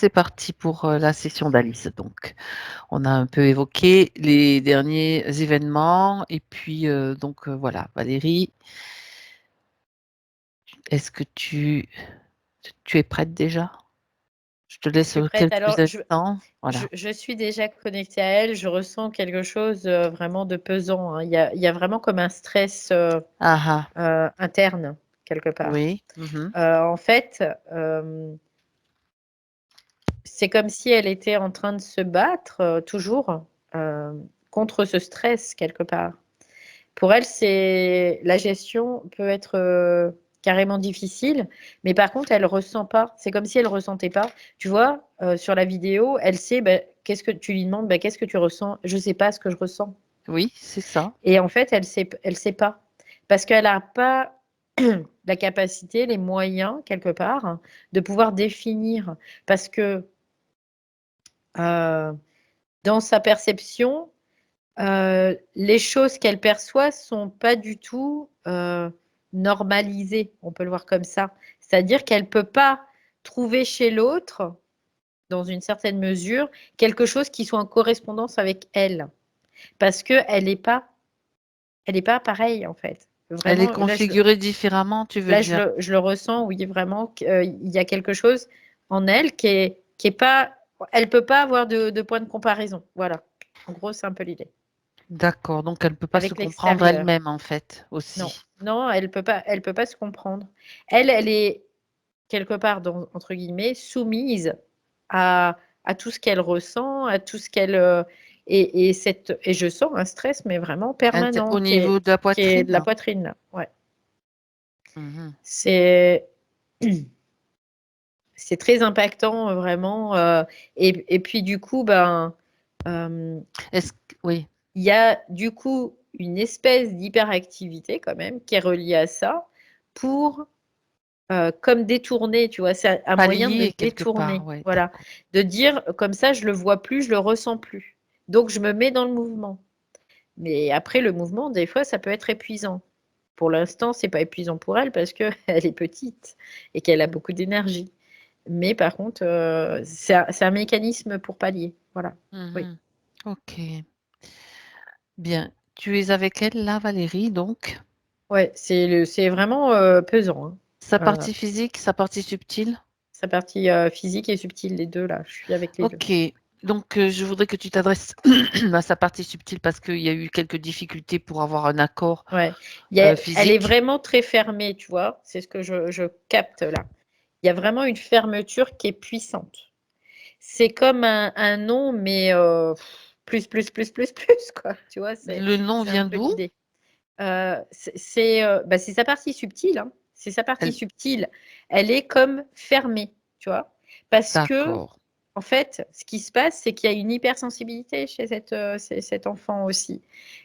c'est parti pour la session d'Alice. Donc, on a un peu évoqué les derniers événements et puis voilà, Valérie, est-ce que tu es prête déjà? Je te Je laisse suis prête. quelques Alors, instants. Voilà. je suis déjà connectée à elle. Je ressens quelque chose vraiment de pesant, hein. Il y a vraiment comme un stress Ah ah, interne, quelque part. oui. Mhm. En fait, c'est comme si elle était en train de se battre toujours euh, contre ce stress, quelque part. Pour elle, la gestion peut être carrément difficile, mais par contre, elle ressent pas. C'est comme si elle ressentait pas. Tu vois, sur la vidéo, elle sait, ben, qu'est-ce que tu lui demandes, ben, qu'est-ce que tu ressens? Je sais pas ce que je ressens. Oui, c'est ça. Et en fait, elle sait pas parce qu'elle n'a pas la capacité, les moyens quelque part, de pouvoir définir. Parce que euh, dans sa perception, les choses qu'elle perçoit sont pas du tout normalisées, on peut le voir comme ça. C'est-à-dire qu'elle peut pas trouver chez l'autre, dans une certaine mesure, quelque chose qui soit en correspondance avec elle, parce que elle est pas pareille en fait. Elle est Vraiment, configurée différemment, tu veux là, dire? je le ressens, oui, vraiment, qu'il y a quelque chose en elle qui est pas, elle peut pas avoir de point de comparaison. Voilà. En gros, c'est un peu l'idée. D'accord. Donc, elle ne peut pas se Avec comprendre l'extérieur. elle-même, en fait, Non, aussi. non, elle peut pas se comprendre. Elle est quelque part, entre guillemets, soumise à tout ce qu'elle ressent, à tout ce qu'elle et je sens un stress, mais vraiment permanent, Au niveau de la qui est de la poitrine? poitrine là. Ouais, Mhm. c'est c'est très impactant vraiment. Et puis du coup, ben, euh, Oui. il y a du coup une espèce d'hyperactivité quand même qui est reliée à ça pour comme détourner, tu vois, c'est un moyen de me Pallier quelque part, détourner, ouais, voilà. d'accord. De dire, comme ça, je le vois plus, je le ressens plus. Donc, je me mets dans le mouvement. Mais après, le mouvement, des fois, ça peut être épuisant. Pour l'instant, c'est pas épuisant pour elle parce que elle est petite et qu'elle a beaucoup d'énergie. Mais par contre, c'est un mécanisme pour pallier. Voilà. Oui. Mhm. Ok, bien. Tu es avec elle là, Valérie, donc. Ouais, c'est vraiment pesant, hein. Sa Euh, partie physique, sa partie subtile. Sa partie physique et subtile, les deux là. Je suis avec les deux. Ok, donc je voudrais que tu t'adresses à sa partie subtile parce qu'il y a eu quelques difficultés pour avoir un accord Ouais. Elle est physique. vraiment très fermée, tu vois. C'est ce que je capte là. Il y a vraiment une fermeture qui est puissante. C'est comme un nom, mais plus, quoi. Tu vois, Le nom c'est un vient peu d'où? l'idée. Bah, c'est sa partie subtile, hein. C'est sa partie Elle... subtile. Elle est comme fermée, tu vois. Parce que D'accord. en fait, ce qui se passe, c'est qu'il y a une hypersensibilité chez cet enfant aussi.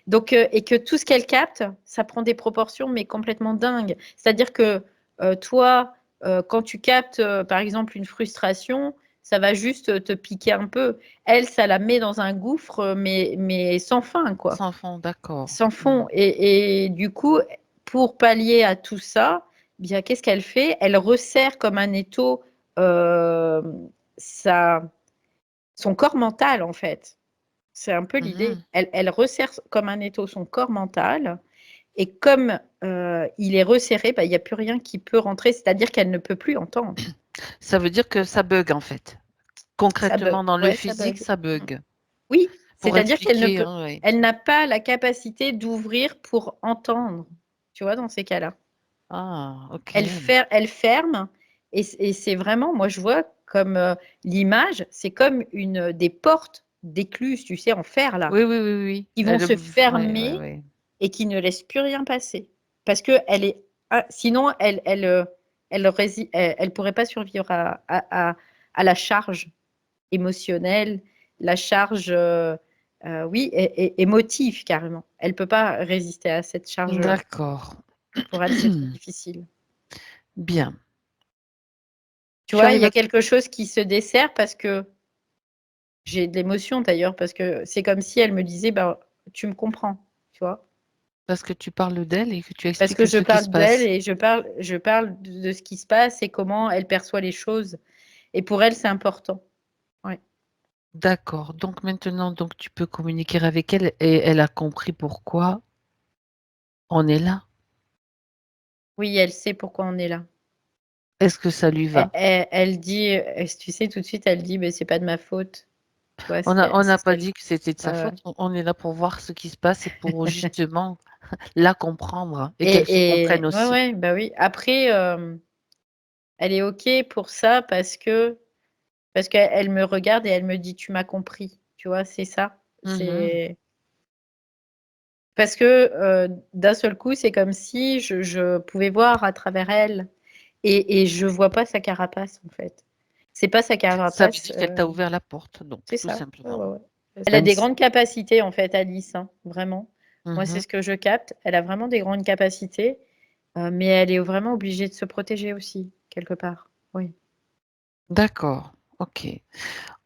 Donc, et que tout ce qu'elle capte, ça prend des proportions, mais complètement dingues. C'est-à-dire que toi, quand tu captes, par exemple, une frustration, ça va juste te piquer un peu. Elle, ça la met dans un gouffre, mais sans fin, quoi. Sans fond, d'accord. Sans Mhm. fond. Et du coup, pour pallier à tout ça, bien, qu'est-ce qu'elle fait? Elle resserre comme un étau euh, sa, son corps mental, en fait. C'est un peu l'idée. Mhm. Elle resserre comme un étau son corps mental. Et comme il est resserré, bah, il n'y a plus rien qui peut rentrer, c'est-à-dire qu'elle ne peut plus entendre. Ça veut dire que ça bug en fait. Ça bug. Concrètement, dans le Ouais, ça physique, bug. ça Mm. bug. Oui, Pour c'est-à-dire qu'elle ne expliquer, peut, hein, ouais. elle n'a pas la capacité d'ouvrir pour entendre, tu vois, dans ces cas-là. Ah, ok. Elle ferme et c'est vraiment, moi je vois comme l'image, c'est comme des portes d'écluses, tu sais, en fer là, Oui, oui, oui, oui. qui vont se Ouais, ouais, fermer ouais. et qui ne laissent plus rien passer. Parce que sinon, elle pourrait pas survivre à la charge émotionnelle, la charge, oui, émotive carrément. Elle peut pas résister à cette charge-là. D'accord. Pour elle, c'est trop difficile. Bien. Tu Tu vois, il arrives y a à... quelque chose qui se dessert parce que j'ai de l'émotion d'ailleurs, parce que c'est comme si elle me disait, bah, tu me comprends, tu vois. Parce que tu parles d'elle et que tu Parce que expliques je ce qui se parle d'elle passe. et je parle de ce qui se passe et comment elle perçoit les choses. Et pour elle, c'est important. D'accord. Donc maintenant, donc tu peux communiquer avec elle et elle a compris pourquoi on est là? Oui, elle sait pourquoi on est là. Est-ce que ça lui va? Elle dit, tu sais, tout de suite, elle dit: «Beh, c'est pas de ma faute». Tu vois? On n'a C'est pas ça dit que c'était de sa ouais, faute. ouais. On est là pour voir ce qui se passe et pour justement la comprendre et qu'elle se comprenne Ouais, aussi. ouais, bah, oui. Après, elle est OK pour ça parce qu'elle me regarde et elle me dit: «Tu m'as compris». Tu vois? C'est ça. Mmh. C'est parce que, d'un seul coup, c'est comme si je pouvais voir à travers elle et je vois pas sa carapace, en fait. C'est pas sa Ça veut carapace, dire qu'elle t'a ouvert la porte donc, c'est tout ça. Ouais, simplement. ouais, ouais. Elle a Même des si grandes capacités, en fait, Alice, hein, vraiment. Moi, c'est mmh. ce que je capte. Elle a vraiment des grandes capacités, mais elle est vraiment obligée de se protéger aussi, quelque part. Oui. D'accord, OK.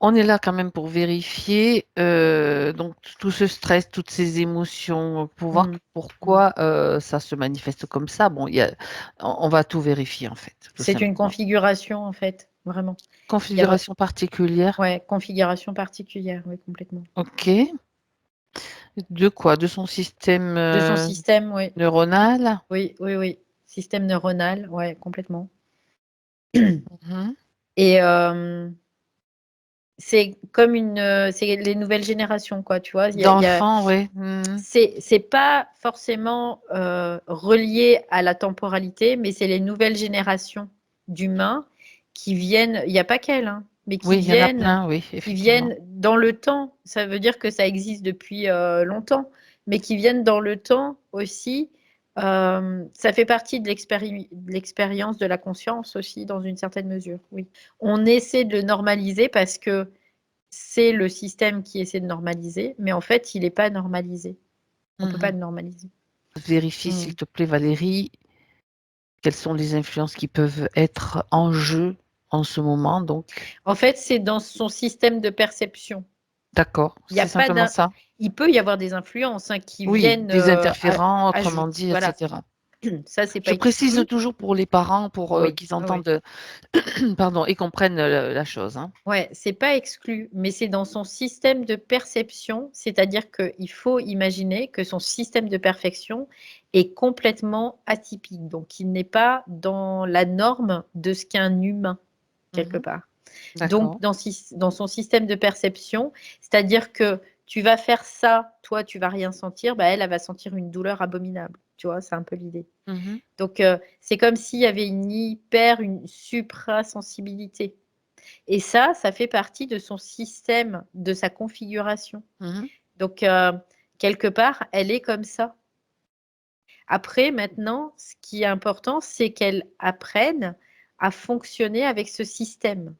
On est là quand même pour vérifier, donc tout ce stress, toutes ces émotions, pour voir Mmh. Mmh. pourquoi, ça se manifeste comme ça. Bon, il y a on va tout vérifier en fait, tout C'est une simplement. configuration, en fait, vraiment. Il y a vra Configuration particulière, Ouais, configuration particulière, oui, complètement. OK. De quoi? De son système, De son système, oui. neuronal? Oui, oui, oui. Système neuronal, ouais, complètement. Mmh. Et c'est comme c'est les nouvelles générations, quoi, tu vois? Il y a D'enfant, ouais. Mmh. c'est pas forcément, relié à la temporalité, mais c'est les nouvelles générations d'humains qui viennent il y a pas qu'elle, hein, mais Oui, il y en a plein, oui, qui effectivement. viennent dans le temps. Ça veut dire que ça existe depuis, longtemps, mais qui viennent dans le temps aussi. Ça fait partie de l'expérience de la conscience aussi dans une certaine mesure, oui. On essaie de le normaliser parce que c'est le système qui essaie de normaliser, mais en fait, il est pas normalisé. On peut pas Mmh. le normaliser. Vérifie Mmh. s'il te plaît Valérie, quelles sont les influences qui peuvent être en jeu en ce moment donc? En fait, c'est dans son système de perception. D'accord, Il y a c'est pas simplement d'in ça? Il peut y avoir des influences, hein, qui Oui, viennent, des interférents, autrement ajout dit, et voilà. cetera. Ça, c'est pas Je précise exclu. toujours pour les parents, pour, Oui, qu'ils ouais, ouais. entendent, pardon et comprennent, la chose, hein. Ouais, c'est pas exclu, mais c'est dans son système de perception, c'est-à-dire qu'il faut imaginer que son système de perfection est complètement atypique, donc il n'est pas dans la norme de ce qu'est un humain, quelque Mmh. part. Donc D'accord. dans son système de perception, c'est-à-dire que tu vas faire ça, toi tu vas rien sentir, bah, elle va sentir une douleur abominable, tu vois? C'est un peu l'idée. Mmh. Donc c'est comme s'il y avait une suprasensibilité et ça fait partie de son système, de sa configuration. Mmh. Donc quelque part, elle est comme ça. Après maintenant, ce qui est important, c'est qu'elle apprenne à fonctionner avec ce système.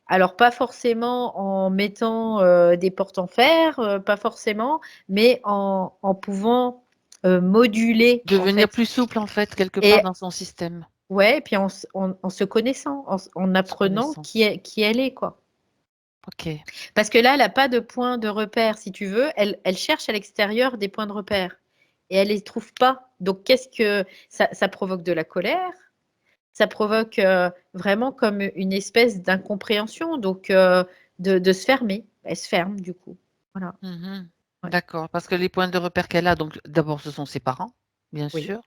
Alors pas forcément en mettant, des portes en fer, pas forcément, mais en pouvant, moduler en Devenir fait plus souple, en fait, quelque part et dans son système, ouais et puis en se connaissant, en se apprenant connaissant. qui elle est, quoi. OK. Parce que là, elle a pas de point de repère, si tu veux. Elle cherche à l'extérieur des points de repère et elle les trouve pas. Donc qu'est-ce que ça provoque de la colère, ça provoque, vraiment comme une espèce d'incompréhension, donc de se fermer. Elle se ferme du coup. Voilà, Mmh. ouais. D'accord, parce que les points de repère qu'elle a donc d'abord ce sont ses parents, bien Oui, sûr,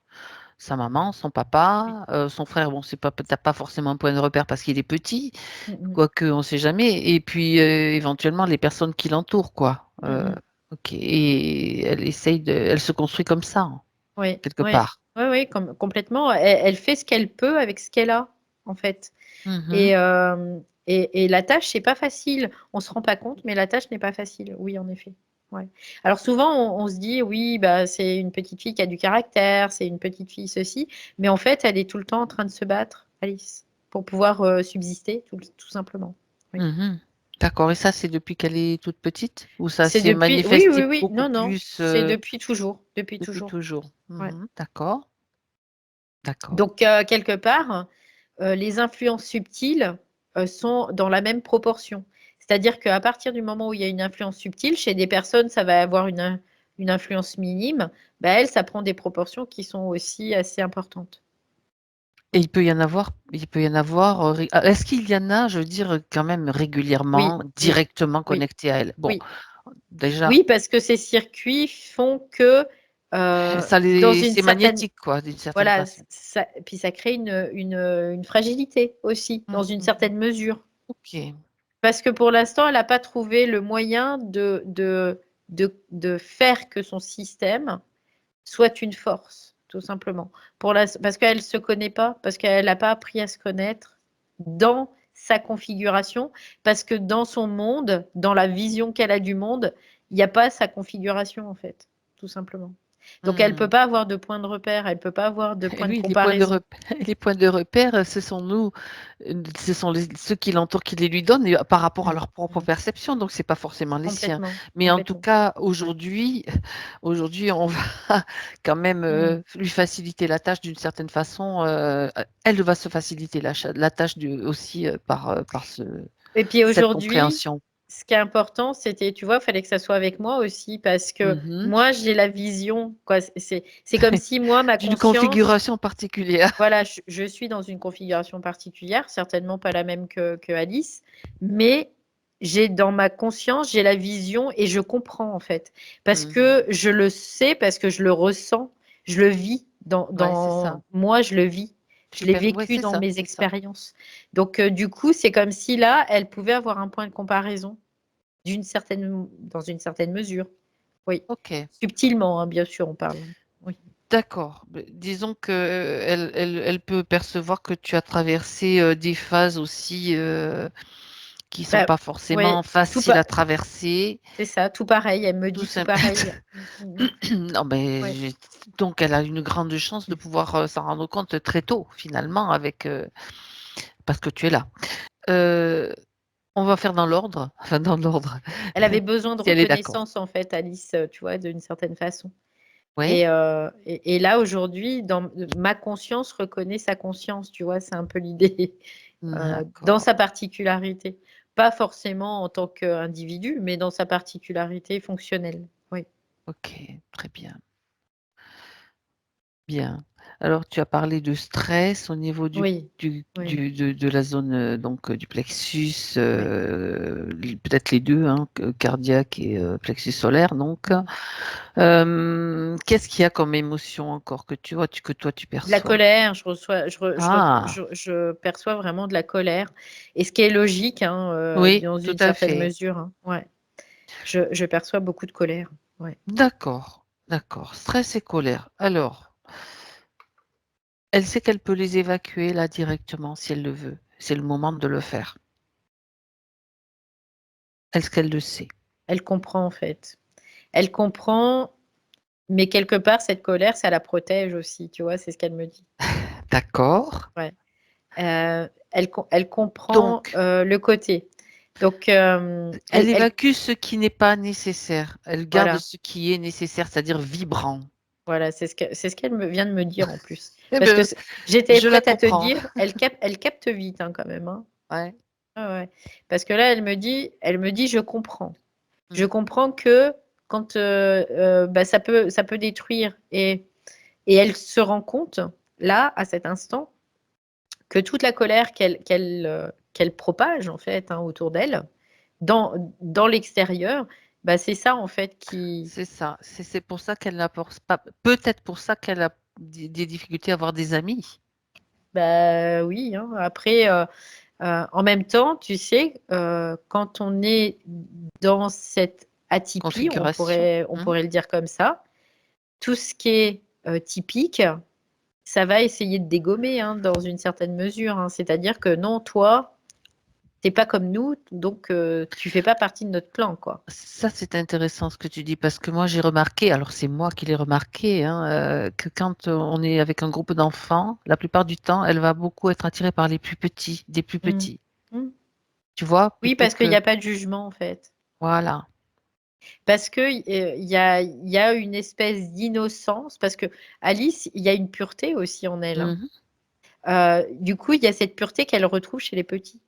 sa maman, son oui. papa, son frère, bon c'est pas tu pas forcément un point de repère parce qu'il est petit, Mmh mh. quoique on sait jamais et puis, éventuellement les personnes qui l'entourent quoi, Mmh mh. OK et elle se construit comme ça, hein, Oui, quelque oui. part. Oui, oui, complètement. Elle fait ce qu'elle peut avec ce qu'elle a, en fait et Mmh. hem et la tâche, c'est pas facile. On se rend pas compte, mais la tâche n'est pas facile. Oui, en effet. Ouais. Alors souvent, on se dit: «Oui, bah, c'est une petite fille qui a du caractère, c'est une petite fille ceci», mais en fait, elle est tout le temps en train de se battre, Alice, pour pouvoir, subsister, tout simplement. Oui. Mmh. D'accord et ça c'est depuis qu'elle est toute petite? Ou ça C'est s'est depuis oui, manifesté oui, oui. beaucoup Non, non, plus, c'est depuis toujours, depuis depuis toujours. toujours? Ouais. Mmh. D'accord, d'accord. Donc quelque part, les influences subtiles, sont dans la même proportion. C'est-à-dire qu'à partir du moment où il y a une influence subtile, chez des personnes, ça va avoir une influence minime, bah, elle, ça prend des proportions qui sont aussi assez importantes. Et il peut y en avoir, est-ce qu'il y en a, je veux dire, quand même Oui, régulièrement, oui, directement oui, connectés à elle? Bon, oui. déjà, Oui, parce que ces circuits font que, dans une c'est certaine magnétique, quoi, d'une certaine voilà, façon. ça puis ça crée une fragilité aussi, dans une Mmh. certaine mesure. OK. Parce que pour l'instant, elle n'a pas trouvé le moyen de faire que son système soit une force, tout simplement. Parce qu'elle ne se connaît pas, parce qu'elle n'a pas appris à se connaître dans sa configuration, parce que dans son monde, dans la vision qu'elle a du monde, il n'y a pas sa configuration, en fait, tout simplement. Donc elle ne peut Mmh. pas avoir de point de repère, elle ne peut pas avoir de Et point de oui, comparaison. les points de repère, ce sont nous, ce sont ceux qui l'entourent qui les lui donnent et par rapport à Mmh, leur propre mmh. perception, donc c'est pas forcément les siens. Complètement, Mais en tout complètement. cas, Ouais. aujourd'hui, on va quand même, Mmh. lui faciliter la tâche d'une certaine façon, elle va se faciliter la tâche aussi, par Et puis cette aujourd'hui, compréhension. ce qui est important, c'était, tu vois, il fallait que ça soit avec moi aussi parce que Mmh. moi, j'ai la vision, quoi. C'est comme si moi, ma D'une conscience, configuration particulière. voilà, je suis dans une configuration particulière, certainement pas la même que Alice, mais j'ai dans ma conscience, j'ai la vision et je comprends en fait. Parce Mmh. que je le sais, parce que je le ressens, je le vis Ouais, c'est ça. dans moi, je le vis. Je l'ai Ouais, vécu c'est dans ça, mes c'est ça. expériences. Donc, du coup, c'est comme si là, elle pouvait avoir un point de comparaison dans une certaine mesure. Oui. OK. Subtilement, hein, bien sûr, on parle. Oui. D'accord. Disons que elle peut percevoir que tu as traversé, des phases aussi, qui sont Bah, pas ouais, forcément faciles à traverser, c'est ça, tout pareil. Elle me tout dit tout simple. pareil. Mmh. Non, mais Ouais. donc elle a une grande chance de pouvoir, s'en rendre compte très tôt finalement parce que tu es là. Heu, on va faire dans l'ordre, enfin dans l'ordre, Elle avait besoin de si elle est d'accord. reconnaissance, en fait, Alice, tu vois, d'une certaine façon. Ouais? Et là, aujourd'hui, dans ma conscience reconnaît sa conscience, tu vois? C'est un peu l'idée, dans D'accord. sa particularité. Pas forcément en tant qu'individu, mais dans sa particularité fonctionnelle. Oui. OK, très bien. Bien. Alors tu as parlé de stress au niveau Oui. Oui. de la zone, donc du plexus, Oui. peut-être les 2, hein, cardiaque et plexus solaire donc. Mmh. Qu'est-ce qu'il y a comme émotion encore que tu vois, que toi tu De la perçois? colère, Ah! je perçois vraiment de la colère et ce qui est logique, hein, Oui, dans tout une à certaine fait. mesure, hein. Ouais. Je perçois beaucoup de colère. Ouais. D'accord, d'accord. Stress et colère. Alors, elle sait qu'elle peut les évacuer là directement si elle le veut. C'est le moment de le faire. Est-ce qu'elle le sait? Elle comprend, en fait. Elle comprend, mais quelque part, cette colère, ça la protège aussi, tu vois? C'est ce qu'elle me dit. D'accord. Ouais. Elle comprend, Donc le côté. Donc, elle elle évacue ce qui n'est pas nécessaire. Elle garde voilà, ce qui est nécessaire, c'est-à-dire vibrant. voilà, c'est ce qu'elle me vient de me dire en plus. Eh Parce que beh, j'étais je la prête à te comprends. dire, elle capte vite, hein, quand même, hein. Ouais. Ouais, ouais. Parce que là, elle me dit: «Je comprends». Je Mmh. comprends que quand, bah, ça peut détruire et elle se rend compte, là, à cet instant, que toute la colère qu'elle propage, en fait, hein, autour d'elle, dans l'extérieur, bah, c'est ça, en fait, qui C'est ça. C'est pour ça qu'elle n'apporte pas peut-être pour ça qu'elle a des difficultés à avoir des amis. bah, oui, hein. Après, en même temps, tu sais, quand on est dans cette atypie, on Configuration. pourrait on Mmh. pourrait le dire comme ça, tout ce qui est, typique, ça va essayer de dégommer, hein, dans une certaine mesure, hein. C'est-à-dire que non, toi, tu es pas comme nous, donc tu fais pas partie de notre clan, quoi. Ça, c'est intéressant ce que tu dis parce que moi j'ai remarqué, alors c'est moi qui l'ai remarqué, hein, que quand, on est avec un groupe d'enfants, la plupart du temps, elle va beaucoup être attirée par les plus petits, des plus Mmh. petits. Mmh. Tu vois? Oui, Plutôt parce qu'il y que a pas de jugement, en fait. voilà. Parce que, il y a une espèce d'innocence, parce que Alice, il y a une pureté aussi en elle, hein. Mmh mh. Du coup, il y a cette pureté qu'elle retrouve chez les petits,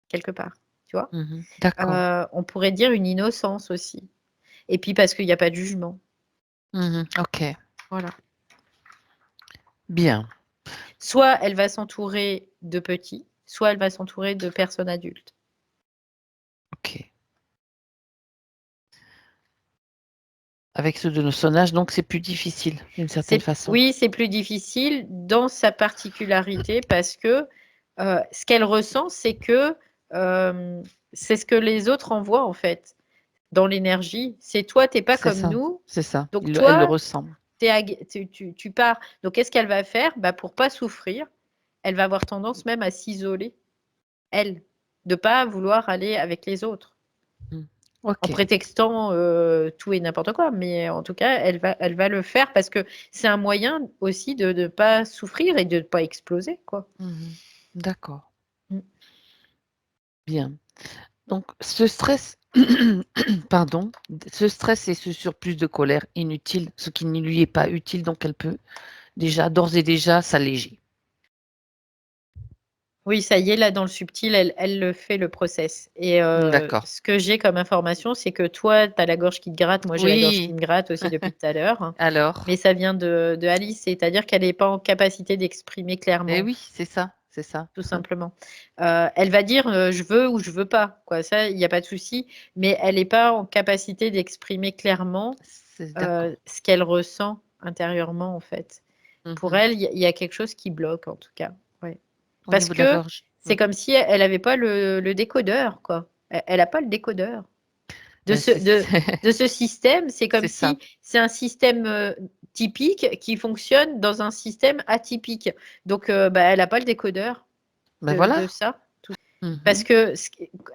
quelque part, tu vois? Mmh. D'accord. On pourrait dire une innocence aussi et puis parce qu'il y a pas de jugement. Mmh. OK. Voilà. Bien. Soit elle va s'entourer de petits, soit elle va s'entourer de personnes adultes. OK. Avec ceux de nos son âge, donc c'est plus difficile d'une certaine façon. Oui, c'est plus difficile dans sa particularité parce que ce qu'elle ressent, c'est que c'est ce que les autres envoient en fait dans l'énergie. C'est toi, tu n'es pas comme nous. C'est ça. Donc Elle le toi, ressent. tu pars. Donc qu'est-ce qu'elle va faire? Bah, pour pas souffrir, elle va avoir tendance même à s'isoler, elle, de pas vouloir aller avec les autres. Mmh. En OK. prétextant tout et n'importe quoi, mais en tout cas, elle va le faire parce que c'est un moyen aussi de ne pas souffrir et de ne pas exploser, quoi. Mmh. D'accord. Mmh. Bien. Donc ce stress pardon, ce stress et ce surplus de colère inutile, ce qui ne lui est pas utile, donc elle peut déjà, d'ores et déjà, s'alléger. Oui, ça y est, là, dans le subtil, elle le fait, le process et D'accord. ce que j'ai comme information, c'est que toi, tu as la gorge qui te gratte, moi j'ai la gorge qui Oui, me gratte aussi depuis tout à l'heure, hein, mais alors? ça vient de Alice, c'est-à-dire qu'elle est pas en capacité d'exprimer Eh clairement. oui, c'est ça, c'est ça. Tout simplement. Elle va dire, «Je veux» ou «Je veux pas», quoi. Ça, il y a pas de souci, mais elle est pas en capacité d'exprimer clairement, C'est d'accord. ce qu'elle ressent intérieurement, en fait. Pour Mmh. elle, il y a quelque chose qui bloque, en tout cas. Ouais. Au Parce niveau de la que gorge. c'est comme si elle avait pas le décodeur, quoi. Elle a pas le décodeur de Ben, ce de ce système. C'est comme c'est ça. si c'est un système, typique qui fonctionne dans un système atypique. Donc bah, elle a pas le décodeur Ben de voilà. ça. Parce Mmh. que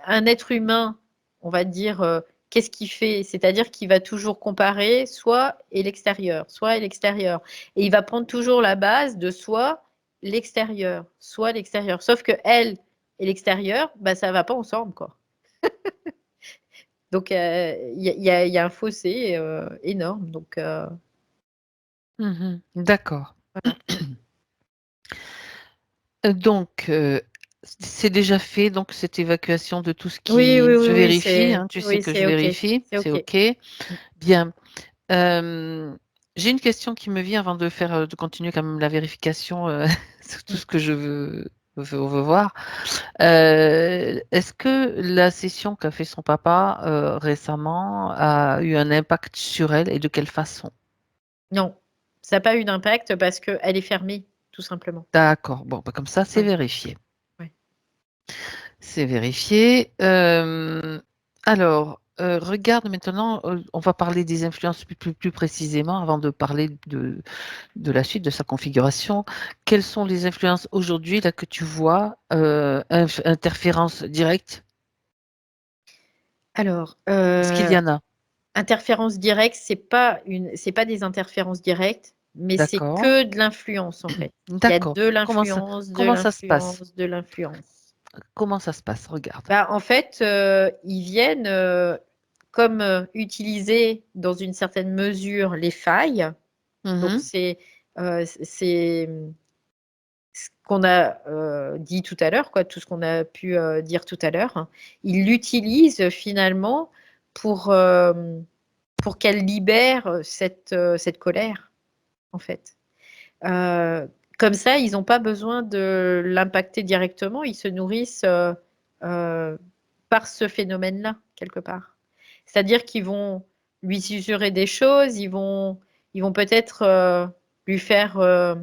un être humain, on va dire, qu'est-ce qu'il fait? C'est-à-dire qu'il va toujours comparer soi et l'extérieur, soi et l'extérieur. Et il va prendre toujours la base de soi, l'extérieur, soi, l'extérieur. Sauf que elle et l'extérieur, bah, ça va pas ensemble, quoi. Donc il y a un fossé, énorme. Donc Mmh. D'accord. voilà. Donc c'est déjà fait, donc cette évacuation de tout ce Oui, oui, qui oui, je oui, vérifie, hein, tu sais que je c'est OK, vérifie, c'est c'est OK. OK. Mmh. Bien. J'ai une question qui me vient avant de faire, de continuer quand même la vérification, sur tout Mmh. ce que je veux voir. Est-ce que la session qu'a fait son papa, récemment a eu un impact sur elle et de quelle façon? Non, ça a pas eu d'impact parce qu'elle est fermée, tout simplement. D'accord, bon, bah, comme ça, c'est Ouais, vérifié. ouais. C'est vérifié. Alors, regarde maintenant, on va parler des influences plus précisément avant de parler de la suite de sa configuration. Quelles sont les influences aujourd'hui là que tu vois, interférences directes? Alors, Est-ce qu'il y en a? interférence directe, c'est pas des interférences directes, mais c'est D'accord. que de l'influence, en fait. Il y a D'accord. de l'influence, de Comment ça se passe? l'influence, de l'influence. Comment ça se passe? Regarde. Bah, en fait, ils viennent, comme, utiliser dans une certaine mesure les failles. Donc Mmh. c'est, ce qu'on a, dit tout à l'heure, quoi, tout ce qu'on a pu, dire tout à l'heure, hein. Ils l'utilisent finalement pour, pour qu'elle libère cette colère, en fait. Comme ça, ils ont pas besoin de l'impacter directement, ils se nourrissent, heu, par ce phénomène-là, quelque part. C'est-à-dire qu'ils vont lui susurrer des choses, ils vont peut-être, lui faire,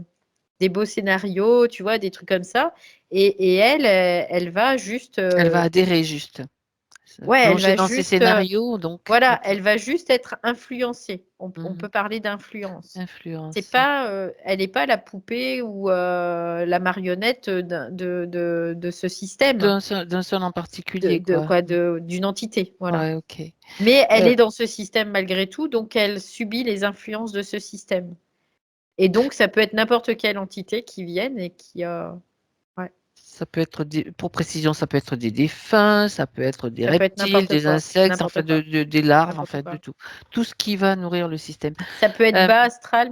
des beaux scénarios, tu vois? Des trucs comme ça et elle, elle va juste, Elle va adhérer juste. Se ouais, elle plonger va dans ces juste, scénarios donc voilà, OK. elle va juste être influencée. On Mmh. peut parler d'influence. C'est Influence. pas, elle est pas la poupée ou, la marionnette, de ce système, D'un seul en particulier quoi. Mmh. d'une entité, voilà. Ouais, OK. Mais elle Heu, est dans ce système malgré tout, donc elle subit les influences de ce système et donc ça peut être n'importe quelle entité qui vienne et qui, ouais, Ça peut être des pour précision, ça peut être des défunts, ça peut être des ça peut être reptiles, des insectes, n'importe enfin quoi, des larves, en n'importe fait, de quoi. tout. Tout ce qui va nourrir le système. Ça peut être Hem, bas astral,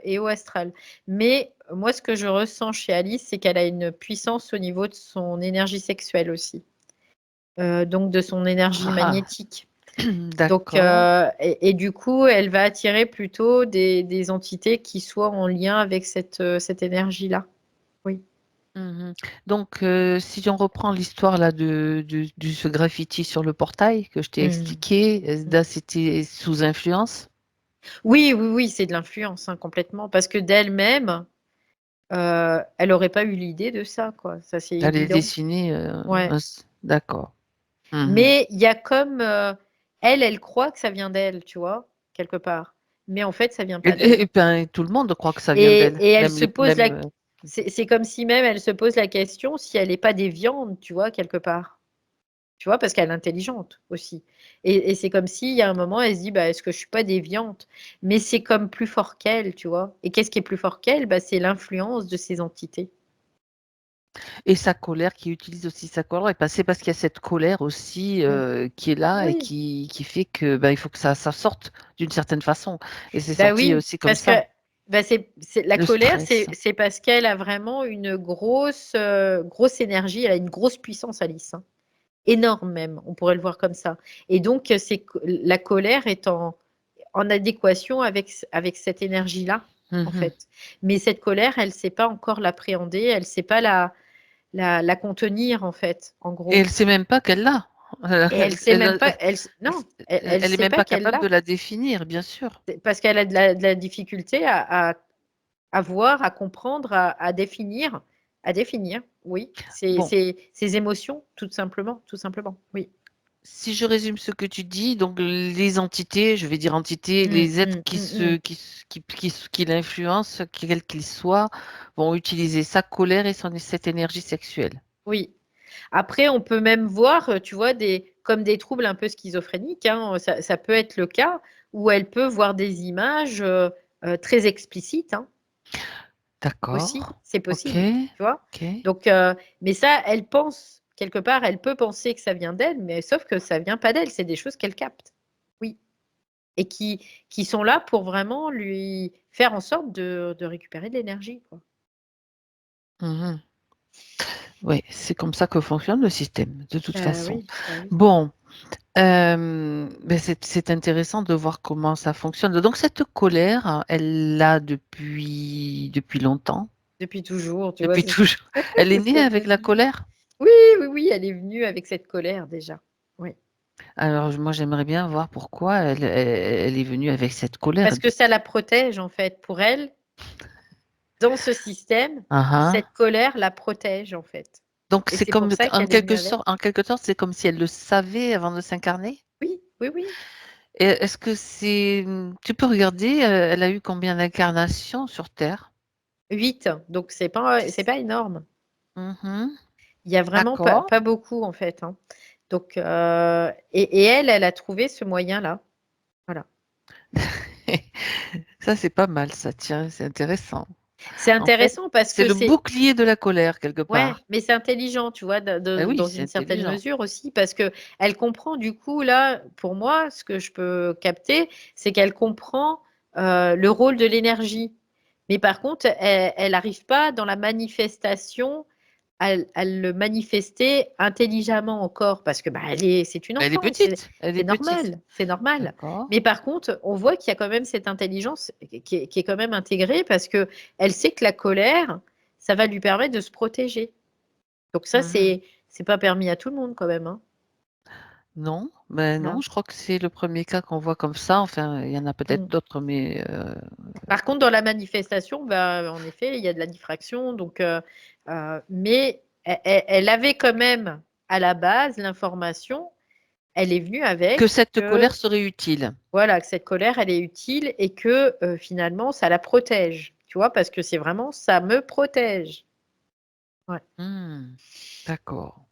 et haut astral. Mais moi, ce que je ressens chez Alice, c'est qu'elle a une puissance au niveau de son énergie sexuelle aussi, donc de son énergie ah, magnétique. Donc, D'accord. et du coup, elle va attirer plutôt des entités qui soient en lien avec cette énergie-là. Oui. Mmh. Donc, si on reprend l'histoire là de ce graffiti sur le portail que je t'ai Mmh. expliqué, Mmh. là c'était sous influence? Oui, oui, oui, c'est de l'influence, hein, complètement, parce que d'elle-même, elle aurait pas eu l'idée de ça, quoi. Ça, c'est D'aller évident. dessiner, Ouais. un s d'accord. Mmh. Mais il y a comme, elle croit que ça vient d'elle, tu vois? Quelque part. Mais en fait, ça vient Et pas d'elle. ben, tout le monde croit que ça vient d'elle, Et elle même se les pose la même, c'est comme si même elle se pose la question si elle est pas déviante, tu vois? Quelque part. Tu vois? Parce qu'elle est intelligente aussi. Et c'est comme s'il y a un moment, elle se dit: «Bah, est-ce que je suis pas déviante?» Mais c'est comme plus fort qu'elle, tu vois? Et qu'est-ce qui est plus fort qu'elle? Bah, c'est l'influence de ces entités. et sa colère, qui utilise aussi sa colère, et ben, c'est parce qu'il y a cette colère aussi, Mmh. qui est là et Oui. qui fait que, bah, il faut que ça sorte d'une certaine façon et c'est Bah, sorti oui, aussi comme parce que ça, bah, c'est la le colère, stress. c'est parce qu'elle a vraiment une grosse énergie, elle a une grosse puissance, Alice, hein. Énorme même, on pourrait le voir comme ça. Et donc, c'est que la colère est en adéquation avec cette énergie-là, en Mmh. fait. Mais cette colère, elle sait pas encore l'appréhender, elle sait pas la contenir, en fait, en Et gros. elle sait même pas qu'elle l'a. Et elle sait Elle même a pas, non, elle elle est sait même pas pas qu'elle capable de l'a. la définir, bien sûr. C'est parce qu'elle a de la difficulté à voir, à comprendre, à définir, oui, Bon, ses émotions, tout simplement, oui. si je résume ce que tu dis, donc les entités, je vais dire entités, Mmh, les êtres mmh, mmh mh. qui l'influencent, quels qu'ils soient, vont utiliser sa colère et cette énergie sexuelle. Oui. Après, on peut même voir, tu vois, comme des troubles un peu schizophréniques, hein, ça peut être le cas, où elle peut voir des images, très explicites, hein, aussi, D'accord. c'est OK. possible, tu vois? OK. Donc, mais ça, elle pense, quelque part, elle peut penser que ça vient d'elle, mais sauf que ça vient pas d'elle, c'est des choses qu'elle capte. Oui, et qui sont là pour vraiment lui faire en sorte de récupérer de l'énergie, quoi. Mmh. Oui, c'est comme ça que fonctionne le système, de toute Bah façon. oui, bah oui. Bon, beh, c'est intéressant de voir comment ça fonctionne. Donc cette colère, elle l'a depuis longtemps? Depuis toujours, tu vois? Depuis C'est ce toujours? Elle est c'est ce née que je me avec la dis. colère? Oui, oui, oui, elle est venue avec cette colère déjà. Oui. Alors moi j'aimerais bien voir pourquoi elle est venue avec cette colère. Parce que ça la protège en fait. Pour elle, dans ce système, Ah cette ah. colère la protège en fait. Donc Et c'est c'est pour comme ça qu'elle est venue avec. en quelque sorte, c'est comme si elle le savait avant de s'incarner? Oui, oui, oui. Et est-ce que tu peux regarder, elle a eu combien d'incarnations sur terre? 8, donc c'est pas énorme. Mmh. Il y a vraiment pas D'accord. pas beaucoup en fait, hein. Donc, et elle a trouvé ce moyen-là. Voilà. Ça, c'est pas mal ça, tiens, c'est intéressant. C'est En fait, intéressant parce c'est que le c'est bouclier de la colère quelque ouais, part. mais c'est intelligent, tu vois? Oui, Dans c'est une certaine intelligent. mesure aussi parce qu'elle comprend du coup là, pour moi, ce que je peux capter, c'est qu'elle comprend, le rôle de l'énergie. Mais par contre, elle arrive pas dans la manifestation à le manifester intelligemment encore parce que, bah, c'est une Elle est enfant, c'est petite, elle est c'est petite. normal, c'est normal. D'accord. Mais par contre, on voit qu'il y a quand même cette intelligence qui est quand même intégrée parce qu'elle sait que la colère, ça va lui permettre de se protéger. Donc ça, Mmh. c'est pas permis à tout le monde quand même, hein. Non, ben non, Voilà. je crois que c'est le premier cas qu'on voit comme ça. Enfin, il y en a peut-être Mmh. d'autres, mais Par contre, dans la manifestation, bah, en effet, il y a de la diffraction donc mais elle avait quand même à la base l'information, elle est venue que avec cette que colère serait utile. voilà, que cette colère, elle est utile et que, finalement, ça la protège, tu vois? Parce que c'est vraiment: «Ça me protège». Ouais. Mmh. D'accord.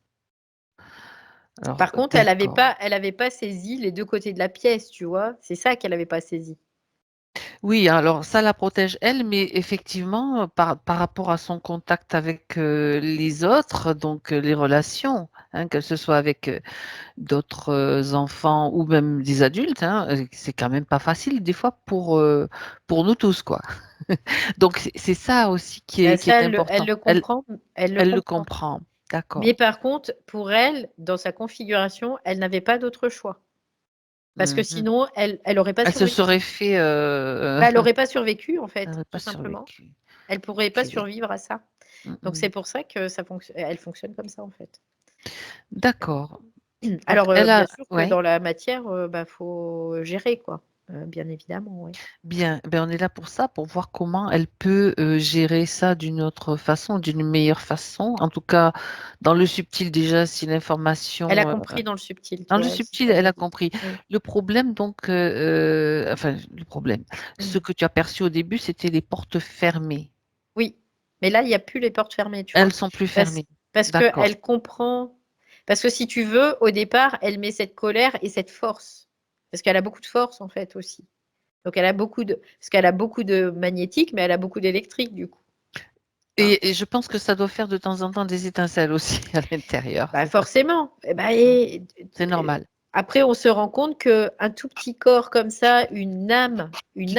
Alors, Par contre, d'accord. elle avait pas saisi les 2 côtés de la pièce, tu vois? C'est ça qu'elle avait pas saisi. Oui, alors ça la protège elle, mais effectivement, par rapport à son contact avec, les autres, donc les relations, hein, que ce soit avec, d'autres, enfants ou même des adultes, hein, c'est quand même pas facile des fois pour nous tous, quoi. Donc c'est ça aussi Bah, qui est ça, elle important. le comprend, elle le Elle le comprend. comprend. Mais D'accord. par contre, pour elle, dans sa configuration, elle n'avait pas d'autre choix. Parce que Mmh. sinon, elle n'aurait pas Elle se survécu. serait fait, Bah, elle n'aurait pas survécu, en elle fait, aurait tout pas simplement. survécu. Elle pourrait pas OK. survivre à ça. Mmh Donc mh. c'est pour ça que elle fonctionne comme ça, en fait. D'accord. Donc Alors, elle bien a sûr que ouais, dans la matière, bah, faut gérer, quoi, bien évidemment, oui. bien, on est là pour ça, pour voir comment elle peut, gérer ça d'une autre façon, d'une meilleure façon. En tout cas, dans le subtil déjà, si Elle a l'information, compris dans le subtil, tu dans le vois? C'est subtil, ça que elle je a dis. compris. Oui. Le problème donc, enfin le problème, ce Mmh. que tu as perçu au début, c'était les portes fermées. Oui, mais là, il y a plus les portes fermées, tu Elles vois? sont plus Parce fermées. parce D'accord. qu'elle comprend parce que si tu veux, au départ, elle met cette colère et cette force. Parce qu'elle a beaucoup de force, en fait, aussi. Donc elle a beaucoup de parce qu'elle a beaucoup de magnétique, mais elle a beaucoup d'électrique, du coup, tu vois? Et je pense que ça doit faire de temps en temps des étincelles aussi à l'intérieur, Bah, c'est ça? forcément. Et bah Mmh. et C'est t normal. après on se rend compte qu'un tout petit corps comme ça, Qui une âme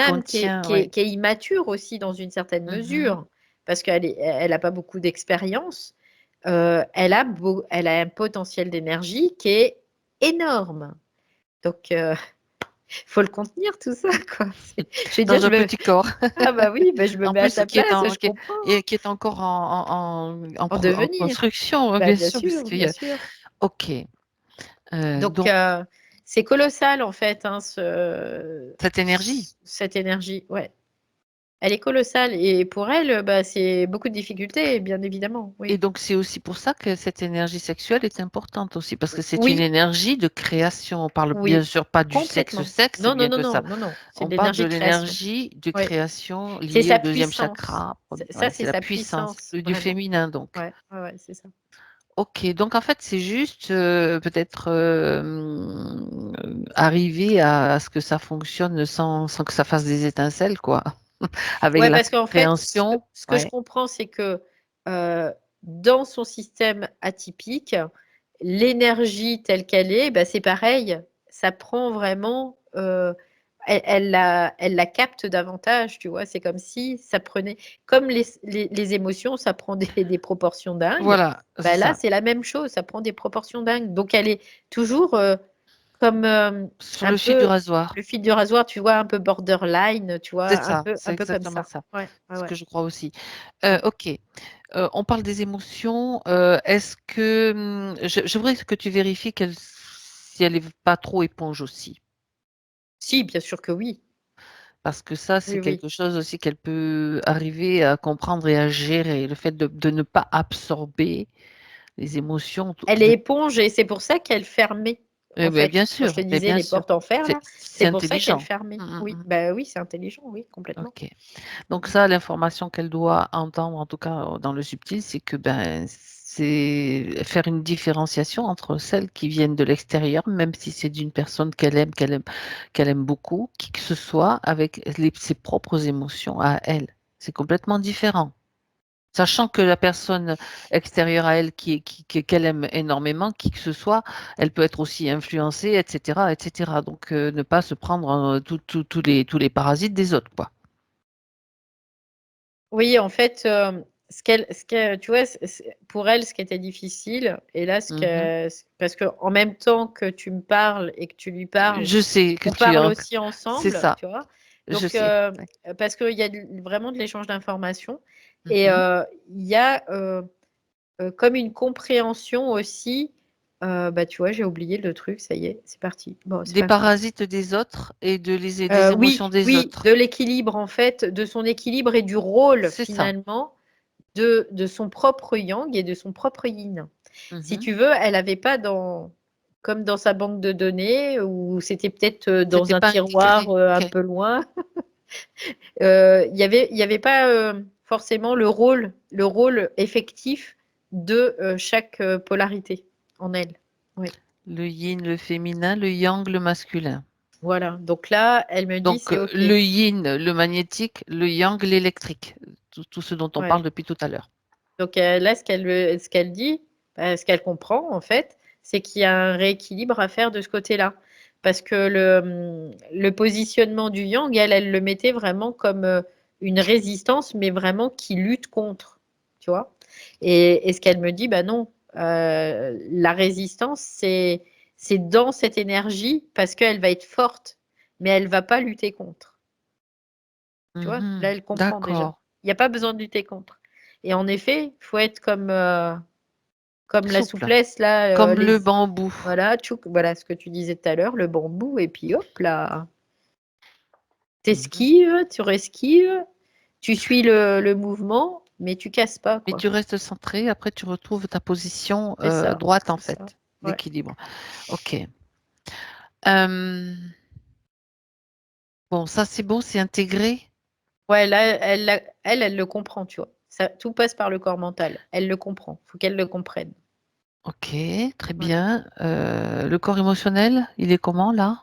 contient ouais. qui est immature aussi dans une certaine Mmh. mesure, parce elle a pas beaucoup d'expérience, elle a un potentiel d'énergie qui est énorme. Donc faut le contenir tout ça, quoi. Je veux dire, Dans un petit corps. ah bah oui, bah je me En mets à plus sa place, je comprends, hein. qui est encore En en devenir. construction, Bah bien sûr, puisqu'il y bien a sûr. OK, Donc donc c'est colossal en fait, hein, cette énergie cette énergie, ouais. Elle est colossale et pour elle, bah, c'est beaucoup de difficultés, bien évidemment, et oui. donc c'est aussi pour ça que cette énergie sexuelle est importante aussi, parce que c'est une Oui, énergie de création. On parle bien oui, sûr pas du complètement. sexe, Non, non, bien non, que ça. non, non, non, c'est On de parle de l'énergie de création. l'énergie de Ouais, création c'est liée au sa deuxième puissance. chakra. Ça, Ouais, c'est c'est la sa puissance puissance, du vraiment. féminin donc. Ouais, ouais, ouais, c'est ça. OK, donc en fait, c'est juste, peut-être, arriver à ce que ça fonctionne sans que ça fasse des étincelles, quoi. Avec Ouais, la parce qu'en fait, compréhension, ce que je ouais, comprends, c'est que, dans son système atypique, l'énergie telle qu'elle est, bah, c'est pareil, ça prend vraiment, elle la capte davantage, tu vois? C'est comme si ça prenait comme les émotions, ça prend des proportions dingues, voilà, c'est bah, là, ça. c'est la même chose, ça prend des proportions dingues. Donc elle est toujours, comme, Sur un le fil du peu rasoir, le fil du rasoir, tu vois? Un peu borderline, tu vois? c'est ça, c'est Un peu comme exactement ça. ça. Ouais, ouais, Ce ouais, que je crois aussi. ouais. OK, on parle des émotions, est-ce que, je voudrais que tu vérifies si elle est pas trop éponge aussi. Si, bien sûr que oui. Parce que ça, c'est Oui, oui. quelque chose aussi qu'elle peut arriver à comprendre et à gérer. Le fait de ne pas absorber les émotions t Elle est de éponge et c'est pour ça qu'elle fermait, en beh, fait. Quand je te mais disais bien les sûr. portes en fer là, C'est c'est pour ça qu'elle intelligent. fermait. Mmh mh, Oui, mmh. bah, oui, c'est intelligent, oui, complètement. OK. Mmh Donc mh. ça, l'information qu'elle doit entendre, en tout cas, dans le subtil, c'est que, ben, c'est faire une différenciation entre celles qui viennent de l'extérieur, même si c'est d'une personne qu'elle aime beaucoup, qui que ce soit, avec ses propres émotions à elle. C'est complètement différent. Sachant que la personne extérieure à elle qu'elle aime énormément, qui que ce soit, elle peut être aussi influencée et cetera et cetera. Donc ne pas se prendre, tous les parasites des autres, quoi. Oui, en fait, ce que tu vois, pour elle, ce qui était difficile et là, Mmh mh. parce qu'en même temps que tu me parles et que tu lui parles, Je sais que on tu es parle en aussi c'est ensemble, ça, tu vois? je Donc, sais, ouais. parce qu'il y a vraiment de l'échange d'informations Mmh et mh. il y a, comme une compréhension aussi, bah, tu vois, j'ai oublié le truc, ça y est, c'est parti. Bon, c'est Des pas grave. parasites des autres et des émotions Oui, des oui, autres. de l'équilibre en fait, de son équilibre et du rôle C'est ça. finalement de son propre yang et de son propre yin. Mmh Si mh. tu veux, elle avait pas comme dans sa banque de données ou c'était peut-être, dans C'était un pas tiroir, intégré. un OK. peu loin, il y avait pas, forcément le rôle effectif de, chaque, polarité en elle. Oui, Le yin, le féminin, le yang, le masculin. voilà. Donc là, elle me dit: Donc, «C'est OK». le yin, le magnétique, le yang, l'électrique. Tout ce dont on Ouais. parle depuis tout à l'heure. Donc là, ce qu'elle dit, bah, ce qu'elle comprend en fait, c'est qu'il y a un rééquilibre à faire de ce côté-là. Parce que le positionnement du yang, elle le mettait vraiment comme, une résistance, mais vraiment qui lutte contre, tu vois? Et ce qu'elle me dit, bah non, la résistance, c'est dans cette énergie parce qu'elle va être forte, mais elle va pas lutter contre. Tu vois, là, elle comprend déjà. D'accord. Il n'y a pas besoin de lutter contre. Et en effet, il faut être comme la Souple, souplesse, là, comme le bambou. voilà, tchouk, voilà ce que tu disais tout à l'heure, le bambou, et puis hop là, Mmh. t'esquives, tu resquives, tu suis le mouvement, mais tu casses pas, Mais quoi. tu restes centré, après tu retrouves ta position, droite en C'est ça. fait, Ouais. d'équilibre. OK. Hem, bon, ça c'est bon, c'est intégré? Ouais, là, elle le comprend, tu vois. Ça, tout passe par le corps mental. Elle le comprend. Faut qu'elle le comprenne. OK, très Ouais. bien. Le corps émotionnel, il est comment là?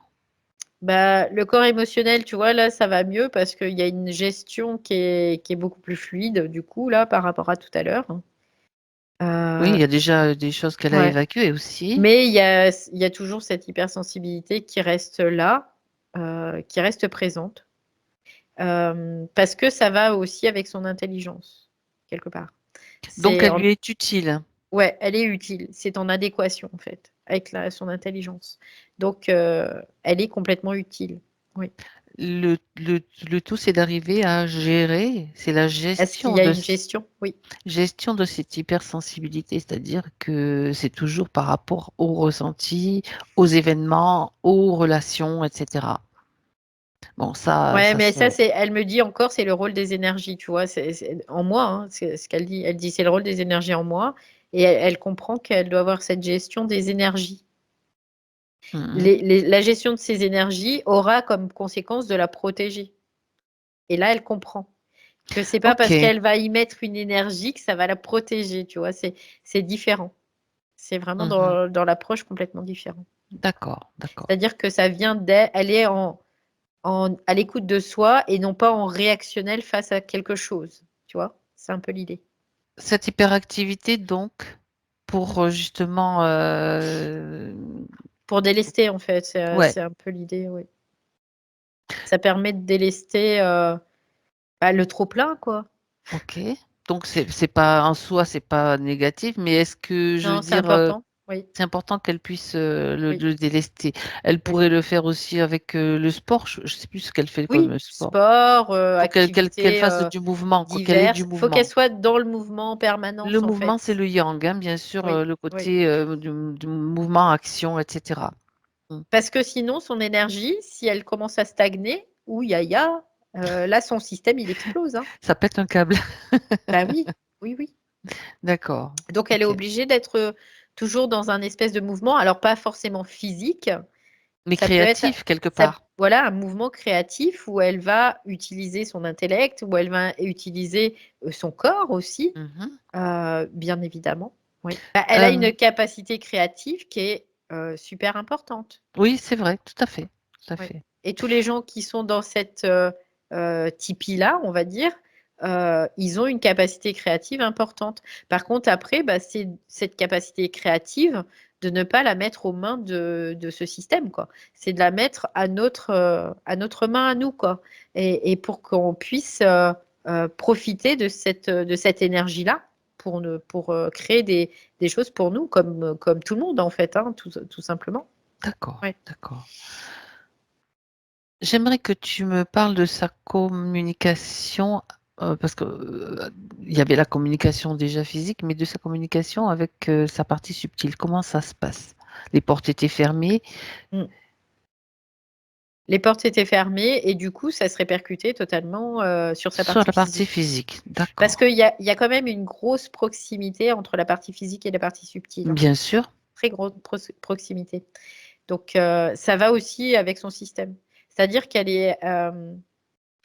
Bah, le corps émotionnel, tu vois, là, ça va mieux parce qu'il y a une gestion qui est beaucoup plus fluide, du coup, là, par rapport à tout à l'heure. Oui, il Euh, y a déjà des choses qu'elle a ouais. évacuées aussi. Mais il y a toujours cette hypersensibilité qui reste là, qui reste présente, parce que ça va aussi avec son intelligence, quelque part. Donc C'est elle en- lui est utile. ouais, elle est utile. C'est en adéquation, en fait, avec son intelligence. Donc, elle est complètement utile. Oui. Le tout, c'est d'arriver à gérer, c'est la Est-ce qu'il y a une gestion? Oui. gestion de cette hypersensibilité, c'est-à-dire que c'est toujours par rapport aux ressentis, aux événements, aux relations, etc. Bon, Ouais, ça mais ça, c'est... elle me dit encore, c'est le rôle des énergies, tu vois, c'est en moi, hein, c'est ce qu'elle dit. Elle dit, c'est le rôle des énergies en moi, et elle comprend qu'elle doit avoir cette gestion des énergies. Mhm. La gestion de ces énergies aura comme conséquence de la protéger. Et là, elle comprend que c'est pas parce Ok. qu'elle va y mettre une énergie que ça va la protéger, tu vois, c'est différent. C'est vraiment Mhm. dans l'approche complètement différente. D'accord, d'accord. C'est-à-dire que ça vient d'elle, elle est à l'écoute de soi et non pas en réactionnel face à quelque chose. Tu vois, c'est un peu l'idée. Cette hyperactivité, donc, pour justement... Pour délester, en fait, c'est ouais, c'est un peu l'idée, oui. Ça permet de délester bah, le trop-plein, quoi. ok. Donc, c'est pas en soi, c'est pas négatif, mais est-ce que, je veux Non, c'est dire, important. Oui, c'est important qu'elle puisse oui, le délester. Elle oui. pourrait le faire aussi avec le sport. Je ne sais plus ce qu'elle fait comme Oui, sport. sport, Faut qu'elle activités fasse du mouvement, quoi, qu'elle ait du diverses. Il faut qu'elle mouvement. soit dans le mouvement en Le permanence, en mouvement, c'est fait. le yang, hein, bien sûr, Oui, le oui. côté du mouvement, action, etc. Mm. Parce que sinon, son énergie, si elle commence à stagner, ou ya, là, son système, il explose, hein. Ça pète un câble. Bah oui, oui, oui. D'accord. Donc, elle est Ok. obligée d'être toujours dans un espèce de mouvement, alors pas forcément physique, Mais ça peut être créatif, quelque ça, part. voilà, un mouvement créatif où elle va utiliser son intellect, où elle va utiliser son corps aussi, Mhm. bien évidemment. Oui. Bah, elle a Euh, une capacité créative qui est super importante. oui, c'est vrai, tout à fait. Tout à Oui. fait. Et tous les gens qui sont dans cette tipi-là, on va dire, ils ont une capacité créative importante. Par contre, après, bah, c'est cette capacité créative de ne pas la mettre aux mains de ce système, quoi. C'est de la mettre à notre main, à nous, quoi. Et pour qu'on puisse profiter de cette énergie-là pour créer des choses pour nous, comme tout le monde, en fait, hein, tout simplement. D'accord, Ouais. d'accord. J'aimerais que tu me parles de sa communication, parce que il y avait la communication déjà physique, mais de sa communication avec sa partie subtile. Comment ça se passe? Les portes étaient fermées. Mm. Les portes étaient fermées et du coup, ça se répercutait totalement sur sa Sur partie la partie physique. physique, Parce d'accord. qu'il y a quand même une grosse proximité entre la partie physique et la partie subtile, hein. Bien sûr. Très grosse proximité. Donc, ça va aussi avec son système. C'est-à-dire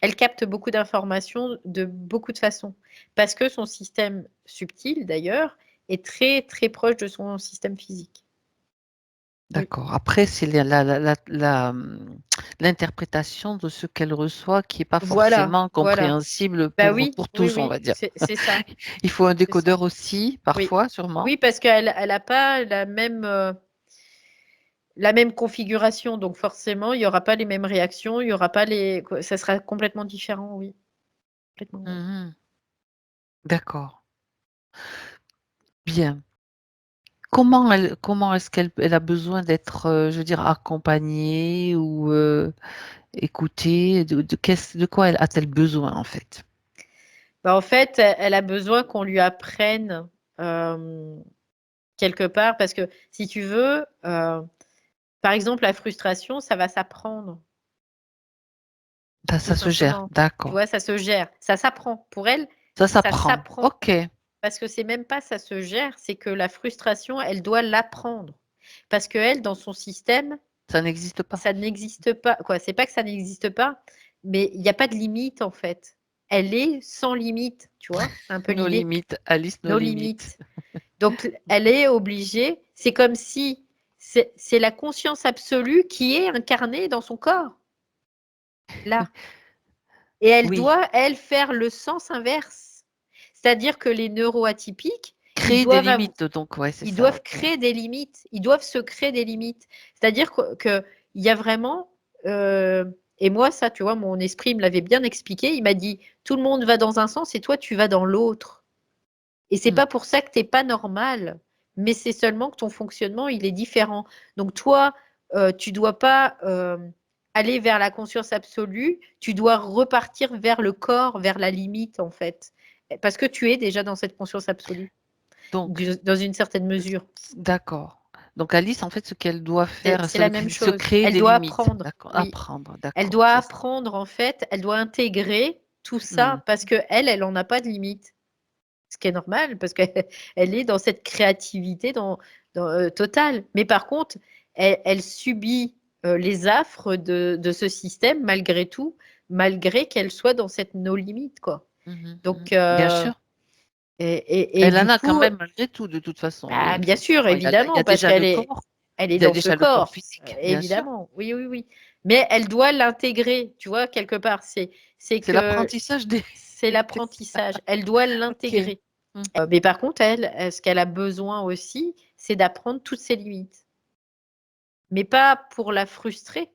elle capte beaucoup d'informations de beaucoup de façons. Parce que son système subtil, d'ailleurs, est très, très proche de son système physique. Oui. D'accord. Après, c'est l'interprétation de ce qu'elle reçoit qui n'est pas Voilà, forcément voilà. compréhensible Bah oui, pour oui, tous, on oui, va dire. c'est ça, Il faut un c'est ça. décodeur aussi, Oui. parfois, sûrement. Oui, parce qu'elle a pas la même configuration, donc forcément, il y aura pas les mêmes réactions, il y aura pas ça sera complètement différent, oui. Complètement, oui. Mhm. D'accord. Bien. comment est-ce qu'elle a besoin d'être, je veux dire, accompagnée ou écoutée? De quoi a-t-elle besoin en fait? Bah, en fait, elle a besoin qu'on lui apprenne quelque part, parce que si tu veux, par exemple, la frustration, ça va s'apprendre, tout Ça se gère, simplement. Tu d'accord. vois, ça se gère, ça s'apprend. Pour elle, Ça ça s'apprend. s'apprend. Ok, Parce que c'est même pas ça se gère, c'est que la frustration, elle doit l'apprendre. Parce que elle, dans son système, ça n'existe pas. ça n'existe pas. Quoi, c'est pas que ça n'existe pas, mais il n'y a pas de limite en fait. Elle est sans limite, tu vois, c'est un peu Nos l'idée. limites, Alice, nos Nos limites. limites. Donc, elle est obligée, c'est comme si c'est la conscience absolue qui est incarnée dans son corps, là. Et elle Oui, doit, elle, faire le sens inverse. C'est-à-dire que les neuroatypiques, ils créer des doivent, limites, donc ouais, c'est ils ça, doivent ok. créer des limites. Ils doivent se créer des limites. C'est-à-dire que il y a vraiment, et moi, ça, tu vois, mon esprit me l'avait bien expliqué. Il m'a dit, tout le monde va dans un sens et toi, tu vas dans l'autre. Et c'est Hmm. pas pour ça que t'es pas normal, mais c'est seulement que ton fonctionnement, il est différent. Donc toi, tu dois pas aller vers la conscience absolue, tu dois repartir vers le corps, vers la limite en fait. Parce que tu es déjà dans cette conscience absolue, Donc, dans une certaine mesure. d'accord. Donc Alice, en fait, ce qu'elle doit faire, C'est la même se chose. créer Elle des doit limites. apprendre, D'accord. oui. Apprendre, Elle d'accord, doit c'est ça. apprendre en fait, elle doit intégrer tout Hmm. ça parce que elle en a pas de limite. Ce qui est normal parce qu'elle elle est dans cette créativité totale. Mais par contre, elle subit les affres de ce système malgré tout, malgré qu'elle soit dans cette no limite, quoi. Mhm, mhm. Donc, Bien sûr. et Elle du en a quand coup, même malgré tout, de toute façon. bah, bien sûr, Forcément, il y évidemment, a parce déjà le qu'corps,elle est il y a dans ce déjà le corps corps, physique, bien sûr. évidemment. Oui, oui, oui. Mais elle doit l'intégrer, tu vois, quelque part. C'est C'est que l'apprentissage des... c'est c'est ça. l'apprentissage. Elle doit Ok. l'intégrer. Mhm. Mais par contre, elle, ce qu'elle a besoin aussi, c'est d'apprendre toutes ses limites. Mais pas pour la frustrer,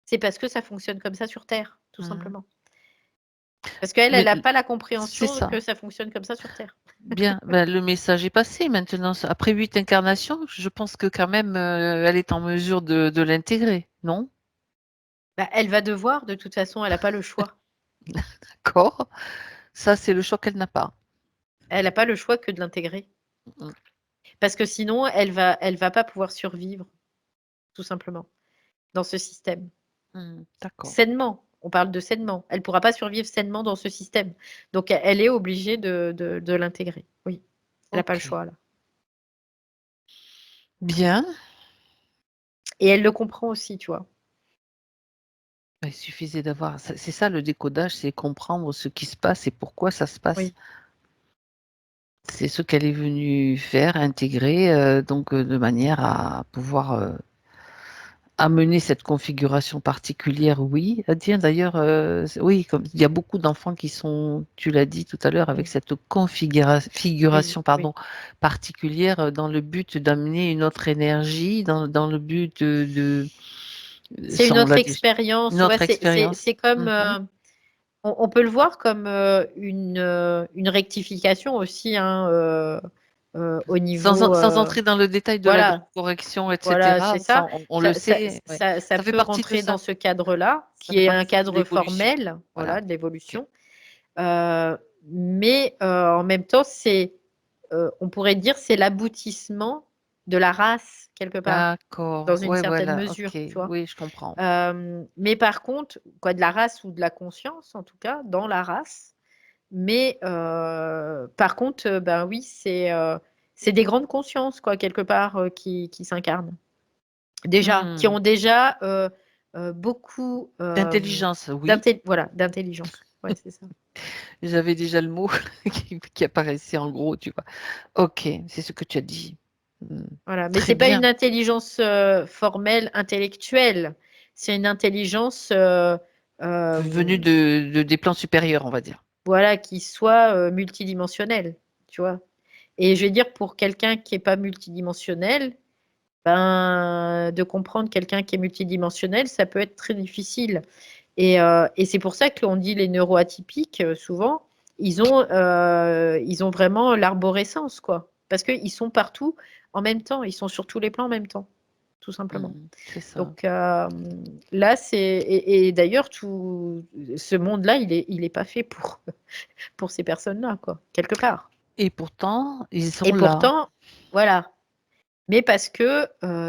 c'est parce que ça fonctionne comme ça sur Terre, tout Mhm. simplement. Parce qu'elle, elle Mais n'a pas la c'est compréhension que ça. ça fonctionne comme ça sur Terre. Bien, ben, le message est passé maintenant. Après 8 incarnations, je pense que quand même, elle est en mesure de l'intégrer, non? Bah, elle va devoir, de toute façon, elle n'a pas le choix. D'accord. Ça, c'est le choix qu'elle n'a pas. Elle n'a pas le choix que de l'intégrer. Mm, Parce que sinon, elle va pas pouvoir survivre, tout simplement, dans ce système. d'accord. Sainement, on parle de sainement. Elle ne pourra pas survivre sainement dans ce système. Donc, elle est obligée de l'intégrer. Oui, elle n'a pas le Ok. choix là. Bien. Et elle le comprend aussi, tu vois. Il suffisait d'avoir. C'est ça le décodage, c'est comprendre ce qui se passe et pourquoi ça se passe. Oui. C'est ce qu'elle est venue faire, intégrer, donc de manière à pouvoir amener cette configuration particulière, oui. Tiens, d'ailleurs, oui, comme il y a beaucoup d'enfants qui sont, tu l'as dit tout à l'heure, avec Oui, cette oui, configuration, oui. pardon, particulière dans le but d'amener une autre énergie, dans le but C'est ça, une on autre l'a dit, expérience. une Tu vois, autre expérience. c'est comme, Mhm. on peut le voir comme une rectification aussi, hein, au niveau, Sans entrer dans le détail de la grande voilà, correction, voilà, etc. c'est Ça, ça. on le sait, ouais. Ça Ça fait peut partie de rentrer dans ça. ce cadre-là, Ça qui fait est un partie de cadre l'évolution. formel, Voilà. voilà, de Ok. l'évolution. Mais en même temps, on pourrait dire, c'est l'aboutissement de la race quelque part, dans D'accord. une Ouais, certaine voilà. mesure, Ok. tu vois. Oui, je comprends. Mais par contre, quoi, de la race ou de la conscience, en tout cas, dans la race. Mais par contre, ben oui, c'est des grandes consciences, quoi, quelque part, qui s'incarnent. Déjà, qui Hmm. ont déjà beaucoup D'intelligence, oui. voilà, d'intelligence. Ouais, c'est ça. J'avais déjà le mot qui apparaissait en gros, tu vois. Ok, c'est ce que tu as dit. Hmm. Voilà. Mais Très c'est pas une bien. intelligence formelle, intellectuelle. C'est une intelligence Venu des plans supérieurs, on va dire. voilà, qui soit multidimensionnelle, tu vois. Et je vais dire, pour quelqu'un qui n'est pas multidimensionnel, ben, de comprendre quelqu'un qui est multidimensionnel, ça peut être très difficile. Et c'est pour ça qu'on dit les neuroatypiques, souvent, ils ont vraiment l'arborescence, quoi. Parce qu'ils sont partout en même temps. Ils sont sur tous les plans en même temps, tout simplement. C'est ça. Donc là, et d'ailleurs, tout ce monde-là, il est pas fait pour ces personnes-là, quoi, quelque part. Et pourtant, ils sont Et là. pourtant, voilà. Mais parce que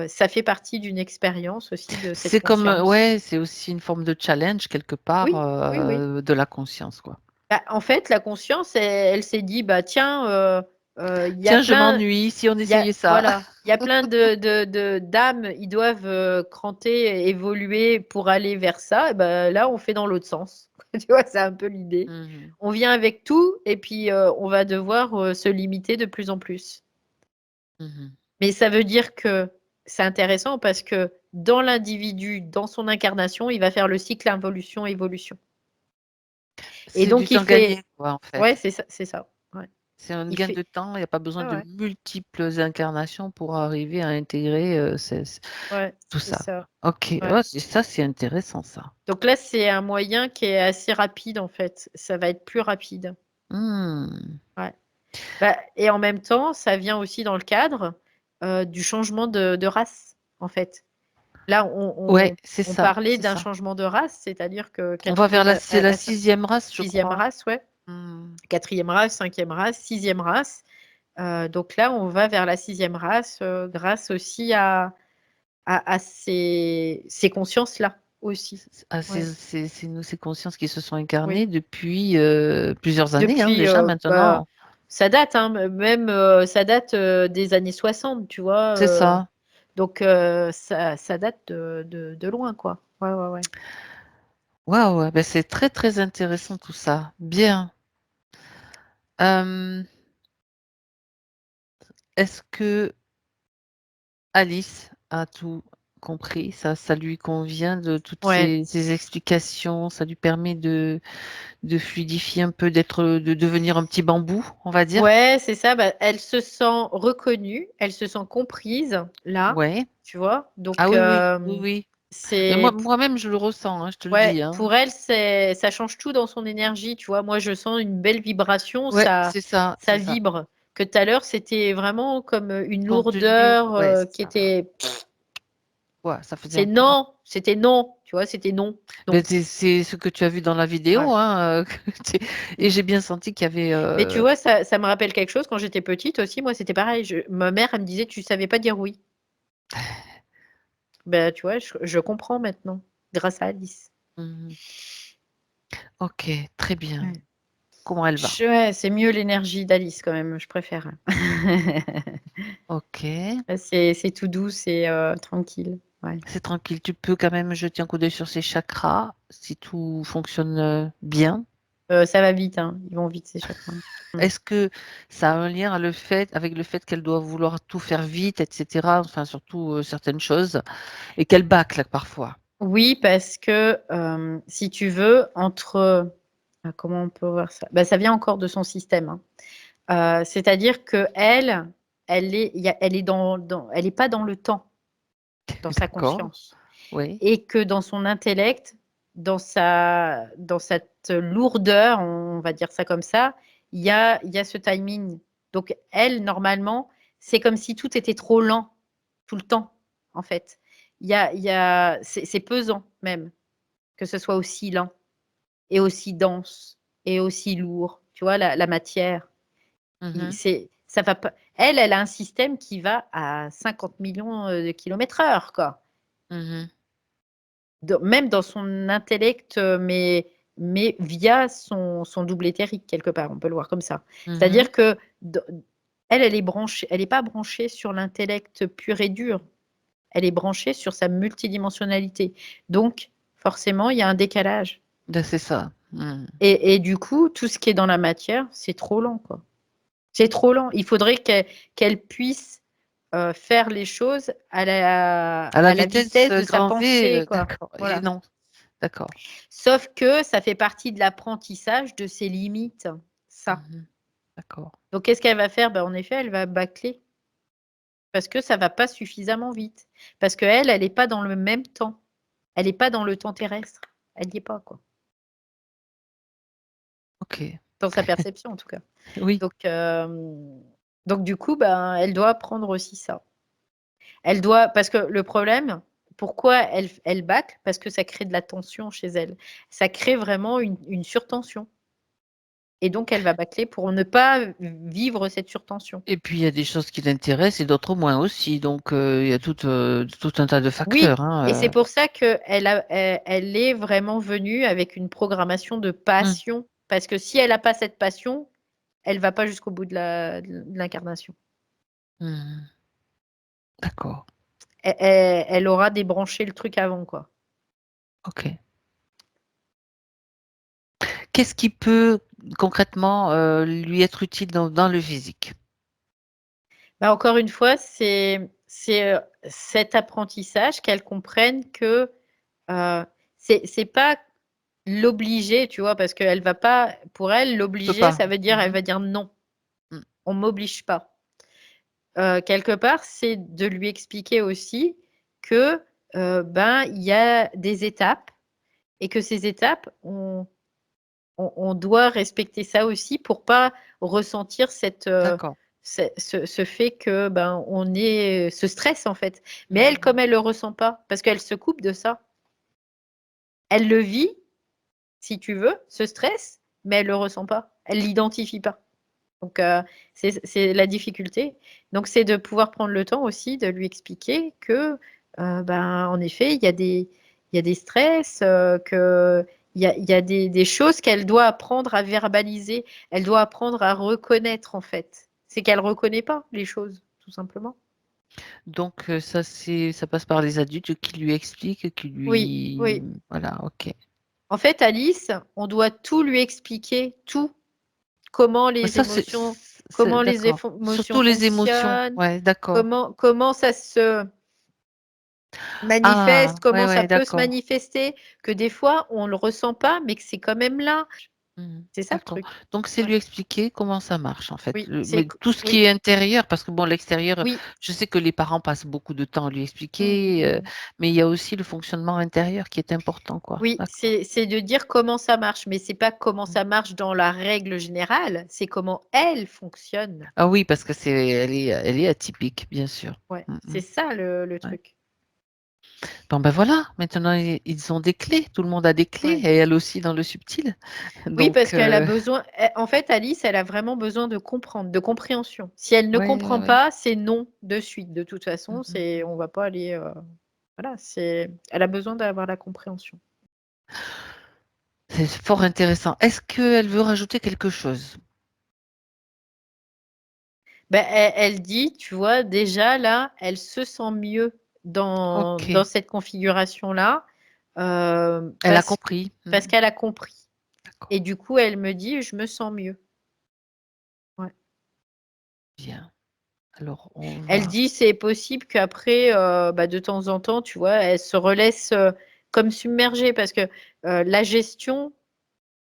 ça fait partie d'une expérience aussi de cette C'est comme, conscience. ouais, c'est aussi une forme de challenge quelque part Oui, oui, oui. de la conscience, quoi. Bah, en fait, la conscience, elle s'est dit, bah tiens, il y a Tiens, je plein, m'ennuie, si on il y a, essayait ça. voilà, il y a plein d'âmes, ils doivent cranter, évoluer pour aller vers ça. Et ben, là, on fait dans l'autre sens. Tu vois, c'est un peu l'idée. Mhm, On vient avec tout et puis on va devoir se limiter de plus en plus. mhm. Mais ça veut dire que c'est intéressant parce que dans l'individu, dans son incarnation, il va faire le cycle involution-évolution. Et C'est du donc, il temps gagné, fait, quoi, en ouais, fait. c'est ça. Ouais. C'est un Il gain fait, de temps, il n'y a pas besoin ouais, de ouais, multiples incarnations pour arriver à intégrer ouais, tout c'est ça. ça. Ok, Ouais. oh, ça c'est intéressant ça. Donc là, c'est un moyen qui est assez rapide en fait. Ça va être plus rapide. Hmm. Ouais. Bah, et en même temps, ça vient aussi dans le cadre du changement de race, en fait. Là, Ouais, c'est on ça, parlait c'est d'un ça. changement de race, c'est-à-dire que On va vers c'est la ça- 6e race, je sixième crois. race, ouais. Hmm. Quatrième race, cinquième race, sixième race. Donc là, on va vers la sixième race grâce aussi à ces consciences-là aussi. Ah, Ouais. ces consciences qui se sont Oui. incarnées depuis plusieurs années hein, Depuis, déjà bah, maintenant. ça date, hein, même ça date des années 60, tu vois. C'est ça. Donc ça date de loin, quoi. Ouais, ouais, ouais. Waouh, ouais, ben, c'est très très intéressant tout ça. Bien. Euh, Est-ce que Alice a tout compris? Ça lui convient de toutes Ouais, ces explications? Ça lui permet de fluidifier un peu, de devenir un petit bambou, on va dire? ouais, c'est ça. Bah, elle se sent reconnue, elle se sent comprise là, Ouais. tu vois. Ah Donc oui, oui, oui, oui. Mais c'est moi-même, je le ressens, hein, je te le ouais, dis, hein. pour elle, ça change tout dans son énergie, tu vois. Moi, je sens une belle vibration, Ouais, ça c'est ça. vibre. Que tout à l'heure, c'était vraiment comme une Contenu, lourdeur ouais, c'est qui ça. était Ouais, ça faisait c'est un peu. non, c'était non, tu vois, c'était non, Ben, non. c'est ce que tu as vu dans la vidéo, Ouais. hein. Et j'ai bien senti qu'il y avait. Mais tu vois, ça me rappelle quelque chose quand j'étais petite aussi. Moi, c'était pareil. Ma mère, elle me disait, tu savais pas dire oui. Ben, tu vois, je comprends maintenant, grâce à Alice. Mhm. Ok, très bien. Ouais. Comment elle va? Ouais, c'est mieux l'énergie d'Alice quand même, je préfère. Ok, C'est tout doux, c'est tranquille. Ouais. c'est tranquille. Tu peux quand même jeter un coup d'œil sur ses chakras si tout fonctionne bien. Ça va vite, hein. Ils vont vite ces chakras. Mm. Est-ce que ça a un lien avec le fait qu'elle doit vouloir tout faire vite, etc. Enfin, surtout certaines choses, et qu'elle bâcle parfois. Oui, parce que si tu veux, comment on peut voir ça? Ben, ça vient encore de son système, hein. C'est-à-dire que elle est elle est pas dans le temps, dans sa D'accord, conscience. oui. Et que dans son intellect, dans cette lourdeur, on va dire ça comme ça, il y a ce timing. Donc elle, normalement, c'est comme si tout était trop lent, tout le temps, en fait. C'est pesant même, que ce soit aussi lent et aussi dense et aussi lourd. Tu vois, la matière. Mhm, Ça va pas. Elle a un système qui va à 50 millions de kilomètres heure, quoi. mhm, Même dans son intellect, mais via son double éthérique, quelque part, on peut le voir comme ça. mhm, C'est-à-dire que elle est branchée, elle n'est pas branchée sur l'intellect pur et dur, elle est branchée sur sa multidimensionnalité. Donc, forcément, il y a un décalage. ben, c'est ça. Mhm. Et du coup, tout ce qui est dans la matière, c'est trop lent, quoi. C'est trop lent. Il faudrait qu'elle puisse faire les choses À la à la vitesse vitesse de sa grand V, pensée, quoi. d'accord. Et Voilà. non, d'accord. Sauf que ça fait partie de l'apprentissage de ses limites, ça. Mhm, d'accord. Donc qu'est-ce qu'elle va faire? Ben, en effet, elle va bâcler parce que ça va pas suffisamment vite. Parce qu'elle, elle est pas dans le même temps. Elle est pas dans le temps terrestre. Elle n'y est pas, quoi. Ok. Dans sa perception, en tout cas. Oui. Donc, Donc du coup, ben, elle doit apprendre aussi ça. Elle doit, parce que le problème, pourquoi elle bâcle? Parce que ça crée de la tension chez elle. Ça crée vraiment une surtension. Et donc elle va bâcler pour ne pas vivre cette surtension. Et puis il y a des choses qui l'intéressent et d'autres moins aussi. Donc il y a tout un tas de Oui, facteurs, et c'est hein. pour ça elle est vraiment venue avec une programmation de Mmh. passion. Parce que si elle n'a pas cette passion, elle va pas jusqu'au bout de l'incarnation. Mmh. D'accord. Elle aura débranché le truc avant, quoi. OK. Qu'est-ce qui peut concrètement, lui être utile dans le physique? Bah, encore une fois, c'est cet apprentissage qu'elle comprenne que, c'est pas l'obliger, tu vois? Parce qu'elle va pas pour elle, Je peux l'obliger, pas. ça veut dire elle Mmh. va dire: «Non, Mmh. on m'oblige pas». Quelque part, c'est de lui expliquer aussi que, ben, il y a des étapes et que ces étapes, on doit respecter ça aussi pour pas ressentir D'accord. ce fait que, ben, on est ce stress, en fait. Mais elle, Mmh. comme elle le ressent pas, parce qu'elle se coupe de ça. Elle le vit, si tu veux, ce stress, mais elle le ressent pas. Elle l'identifie pas. Donc, c'est la difficulté. Donc, c'est de pouvoir prendre le temps aussi de lui expliquer que, ben, en effet, il y a des stress, que il y a des choses qu'elle doit apprendre à verbaliser. Elle doit apprendre à reconnaître, en fait. C'est qu'elle reconnaît pas les choses, tout simplement. Donc ça passe par les adultes qui lui expliquent, qui Oui, lui oui. voilà, OK. En fait, Alice, on doit tout lui expliquer, tout. Comment Mais les ça émotions c'est comment les d'accord. émotions Surtout les émotions. fonctionnent, Ouais, d'accord. comment ça se Ah! manifeste, Ouais, comment ça ouais, peut se d'accord. manifester, que des fois on le ressent pas, mais que c'est quand même là. Mmh. C'est ça le D'accord. truc. Donc c'est Ouais. lui expliquer comment ça marche en fait. Oui, Mais tout ce qui oui, est intérieur, parce que bon l'extérieur, oui. je sais que les parents passent beaucoup de temps à lui Mmh, expliquer, mmh. mais il y a aussi le fonctionnement intérieur qui est important, quoi. Oui, D'accord. c'est de dire comment ça marche, mais c'est pas comment Mmh. ça marche dans la règle générale, c'est comment elle fonctionne. Ah oui, parce que elle est atypique, bien sûr. Ouais, Mmh mh. c'est ça le Ouais. truc. Bon ben voilà, maintenant ils ont des clés, tout le monde a des clés Ouais. et elle aussi dans le subtil. Oui, Donc parce qu'elle a besoin en fait, Alice, elle a vraiment besoin de comprendre, de compréhension. Si elle ne ouais, ouais, comprend ouais. pas, c'est non de suite. De toute Mmh façon, mh, c'est mmh. on va pas aller, voilà, c'est elle a besoin d'avoir la compréhension. C'est fort intéressant. Est-ce qu'elle veut rajouter quelque chose? Ben, elle dit, tu vois, déjà là, elle se sent mieux dans OK, cette configuration-là, elle a compris. Mmh. parce qu'elle a compris D'accord, et du coup, elle me dit: «Je me sens mieux». Ouais. bien. Alors on Elle va dit: «C'est possible qu'après, bah, de temps en temps, tu vois, elle se relaisse, comme submergée» parce que, la gestion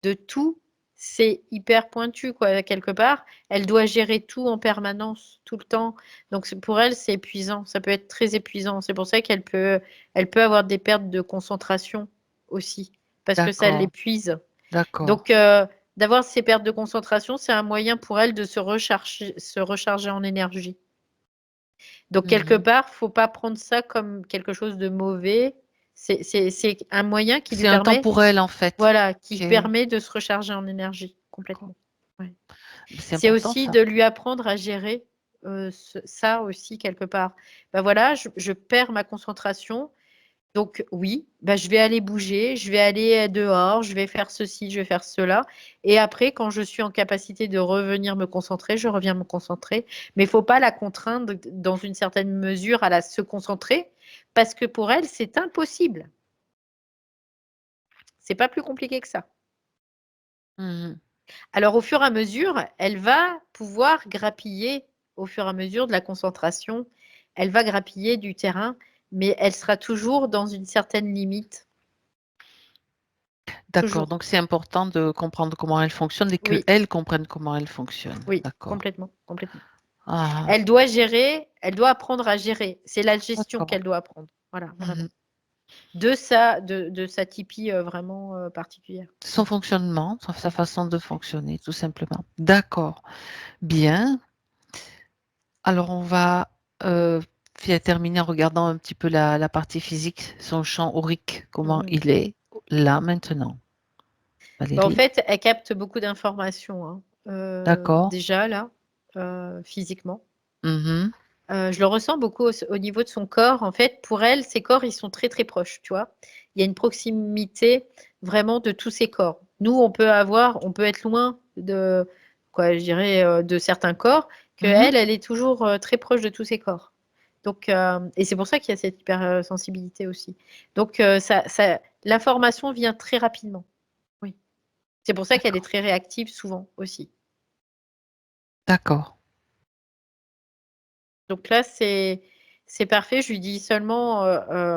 de tout, c'est hyper pointu, quoi, quelque part. Elle doit gérer tout en permanence, tout le temps. Donc c'est pour elle, c'est épuisant. Ça peut être très épuisant. C'est pour ça elle peut avoir des pertes de concentration aussi, parce que ça d'accord, l'épuise. d'accord. Donc, d'avoir ces pertes de concentration, c'est un moyen pour elle de se recharger en énergie. Donc Mmh quelque mh. part, faut pas prendre ça comme quelque chose de mauvais. C'est un moyen qui lui C'est un temps permet pour elle, en fait. voilà, qui OK, permet de se recharger en énergie d'accord. complètement. Ouais. C'est C'est important aussi ça. de lui apprendre à gérer, ça aussi quelque part. Bah, voilà, je perds ma concentration, donc oui, bah, je vais aller bouger, je vais aller, dehors, je vais faire ceci, je vais faire cela et après quand je suis en capacité de revenir me concentrer, je reviens me concentrer. Mais il faut pas la contraindre dans une certaine mesure à la se concentrer parce que pour elle, c'est impossible. C'est pas plus compliqué que ça. Mmh mh. Alors au fur et à mesure, elle va pouvoir grappiller au fur et à mesure de la concentration, elle va grappiller du terrain, mais elle sera toujours dans une certaine limite, D'accord, toujours. donc c'est important de comprendre comment elle fonctionne et Oui, qu'elle comprenne comment elle fonctionne. oui, D'accord. complètement, complètement. Ah, Elle doit gérer, elle doit apprendre à gérer. C'est la gestion d'accord. qu'elle doit apprendre. Voilà, Mmh vraiment. mh. De sa typie, vraiment, particulière. Son fonctionnement, sa façon de fonctionner, tout simplement. D'accord, bien. Alors, on va terminer en regardant un petit peu la partie physique, son champ aurique, comment Mhm. il est là maintenant. En Valérie? fait, elle capte beaucoup d'informations, hein, D'accord. déjà là, physiquement. Mhm. Je le ressens beaucoup au niveau de son corps. En fait, pour elle, ses corps, ils sont très, très proches, tu vois? Il y a une proximité vraiment de tous ses corps. Nous, on peut être loin de quoi, je dirais, de certains corps, Mhm. qu'elle, elle est toujours, très proche de tous ses corps. Donc et c'est pour ça qu'il y a cette hypersensibilité aussi. Donc ça l'information vient très rapidement. Oui. C'est pour ça qu'elle est D'accord. très réactive souvent aussi. D'accord. Donc là, c'est parfait. Je lui dis seulement,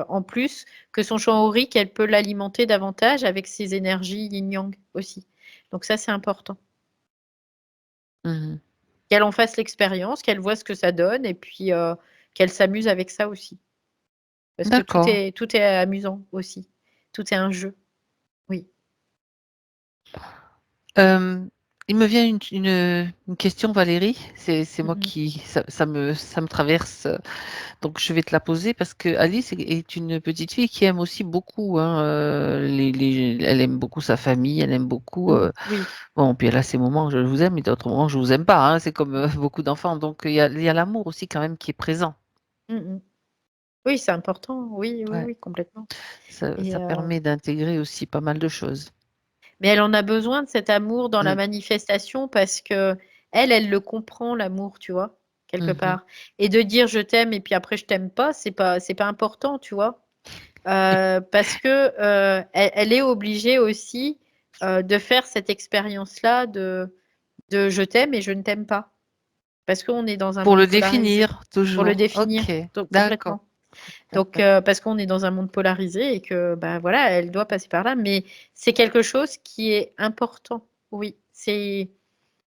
en plus que son champ aurique, elle peut l'alimenter davantage avec ses énergies yin-yang aussi. Donc ça, c'est important. Mhm. Qu'elle en fasse l'expérience, qu'elle voit ce que ça donne et puis, qu'elle s'amuse avec ça aussi. Parce que D'accord. tout est amusant aussi. Tout est un jeu. Oui. Euh, il me vient une question, Valérie. C'est Mmh moi mh. qui ça me traverse. Donc je vais te la poser parce que Alice est une petite fille qui aime aussi beaucoup. Hein, elle aime beaucoup sa famille. Elle aime beaucoup. Mmh. Oui. Bon, puis elle a ses moments où je vous aime et d'autres moments où je vous aime pas. Hein, c'est comme beaucoup d'enfants. Donc il y a l'amour aussi quand même qui est présent. Mmh mh. Oui, c'est important. Oui, oui, Ouais. oui, complètement et Ça permet d'intégrer aussi pas mal de choses. mais elle en a besoin de cet amour dans la Mm. manifestation parce qu'elle, elle le comprend l'amour, tu vois? Quelque Mhm. part et de dire: «Je t'aime» et puis après je t'aime pas, c'est pas important, tu vois? Parce que, elle est obligée aussi, de faire cette expérience-là de «je t'aime» et «je ne t'aime pas». Parce qu'on est dans un Pour monde le polarisé, définir, pour le toujours. définir, Ok, donc d'accord. complètement. Donc parce qu'on est dans un monde polarisé et que, bah, voilà, elle doit passer par là, mais c'est quelque chose qui est important. Oui, c'est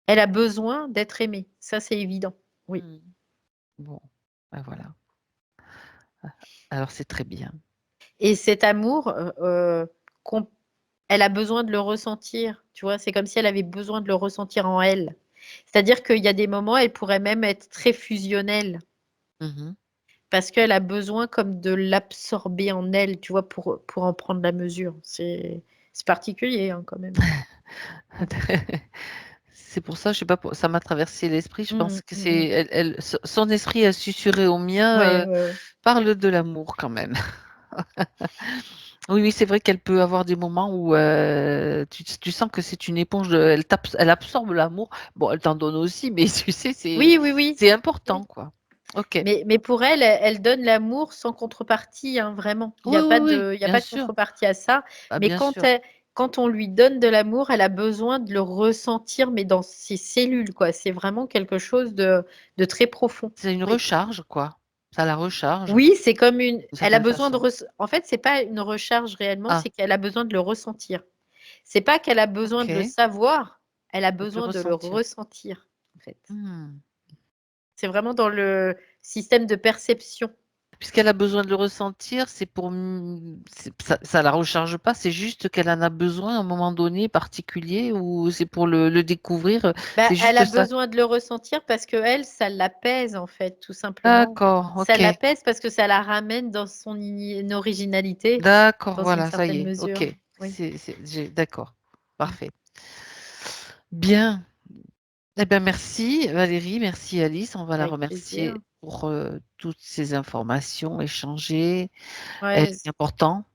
elle a besoin d'être aimée, ça c'est évident. Oui Mm. Bon, ben voilà. Alors c'est très bien. et cet amour, qu'on elle a besoin de le ressentir, tu vois? C'est comme si elle avait besoin de le ressentir en elle. C'est-à-dire qu'il y a des moments, elle pourrait même être très fusionnelle Mhm. parce qu'elle a besoin comme de l'absorber en elle, tu vois? Pour en prendre la mesure. C'est particulier, hein, quand même. Mmh. C'est pour ça, je sais pas, ça m'a traversé l'esprit. Je Mmh pense que mh. Mmh mh. son esprit a susurré au mien. Ouais, ouais, ouais. Parle de l'amour quand même. Oui, oui, c'est vrai qu'elle peut avoir des moments où tu sens que c'est une éponge. Elle absorbe l'amour. Bon, elle t'en donne aussi, mais tu sais, Oui, oui, oui. c'est important, Oui. quoi. Ok. Mais pour elle, elle donne l'amour sans contrepartie, hein, vraiment. Oui, oui, oui, Il y a bien pas de sûr. contrepartie à ça. Ah, Mais bien sûr. quand on lui donne de l'amour, elle a besoin de le ressentir, mais dans ses cellules, quoi. C'est vraiment quelque chose de très profond. C'est une Oui. recharge, quoi. Ça la recharge, Oui, c'est comme une d'une elle a certaine besoin de façon. en fait, c'est pas une recharge réellement, Ah, c'est qu'elle a besoin de le ressentir. C'est pas qu'elle a besoin de le ok. savoir, elle a De te besoin de le ressentir. ressentir, en fait. Hmm. C'est vraiment dans le système de perception. Puisqu'elle a besoin de le ressentir, ça la recharge pas, c'est juste qu'elle en a besoin à un moment donné particulier ou c'est pour le découvrir, Bah, c'est elle juste a ça. besoin de le ressentir parce qu'elle, ça l'apaise, en fait, tout simplement. D'accord, Ça ok. l'apaise parce que ça la ramène dans son originalité, D'accord, dans une voilà, ça y certaine est, ok. mesure. Oui, D'accord, mmh, parfait. Bien. Eh bien, merci Valérie, merci Alice. On va la avec plaisir. remercier pour toutes ces informations échangées. Ouais, C'est important.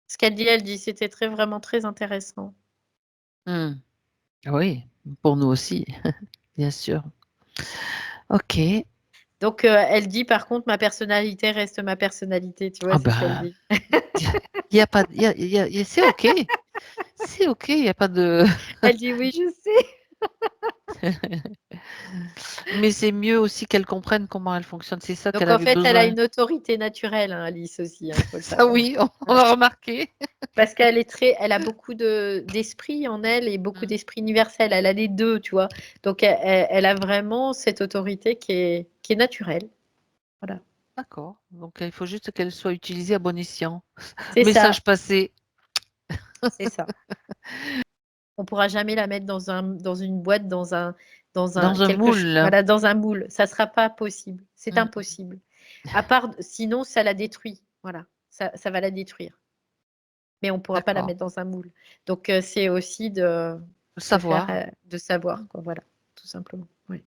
ce qu'elle dit, elle dit: «C'était vraiment très intéressant». Hmm. Oui, pour nous aussi, bien sûr. Ok. Donc elle dit par contre: «Ma personnalité reste ma personnalité», tu vois? Ah C'est ce qu'elle ben, dit. il y a pas, c'est ok, c'est ok, il y a pas de. Elle dit: «Oui, je sais». Mais c'est mieux aussi qu'elle comprenne comment elle fonctionne. C'est ça Donc qu'elle en avait fait, elle a besoin. une autorité naturelle, hein, Alice aussi, hein, faut le Ça savoir. oui, on Ouais. l'a remarqué. Parce elle a beaucoup d'esprit en elle et beaucoup Mm. d'esprit universel. Elle a les 2, tu vois? Donc elle a vraiment cette autorité qui est naturelle. Voilà. D'accord. Donc il faut juste qu'elle soit utilisée à bon escient. C'est ça, Message passé. c'est ça. On pourra jamais la mettre dans une boîte, dans un dans Dans un moule. voilà, dans un moule. Ça sera pas possible. C'est Mmh. impossible. À part, sinon, ça la détruit. Voilà, ça va la détruire. Mais on pourra pas la D'accord. mettre dans un moule. Donc, c'est aussi de faire, Savoir. de savoir, quoi. Voilà, tout simplement. Oui.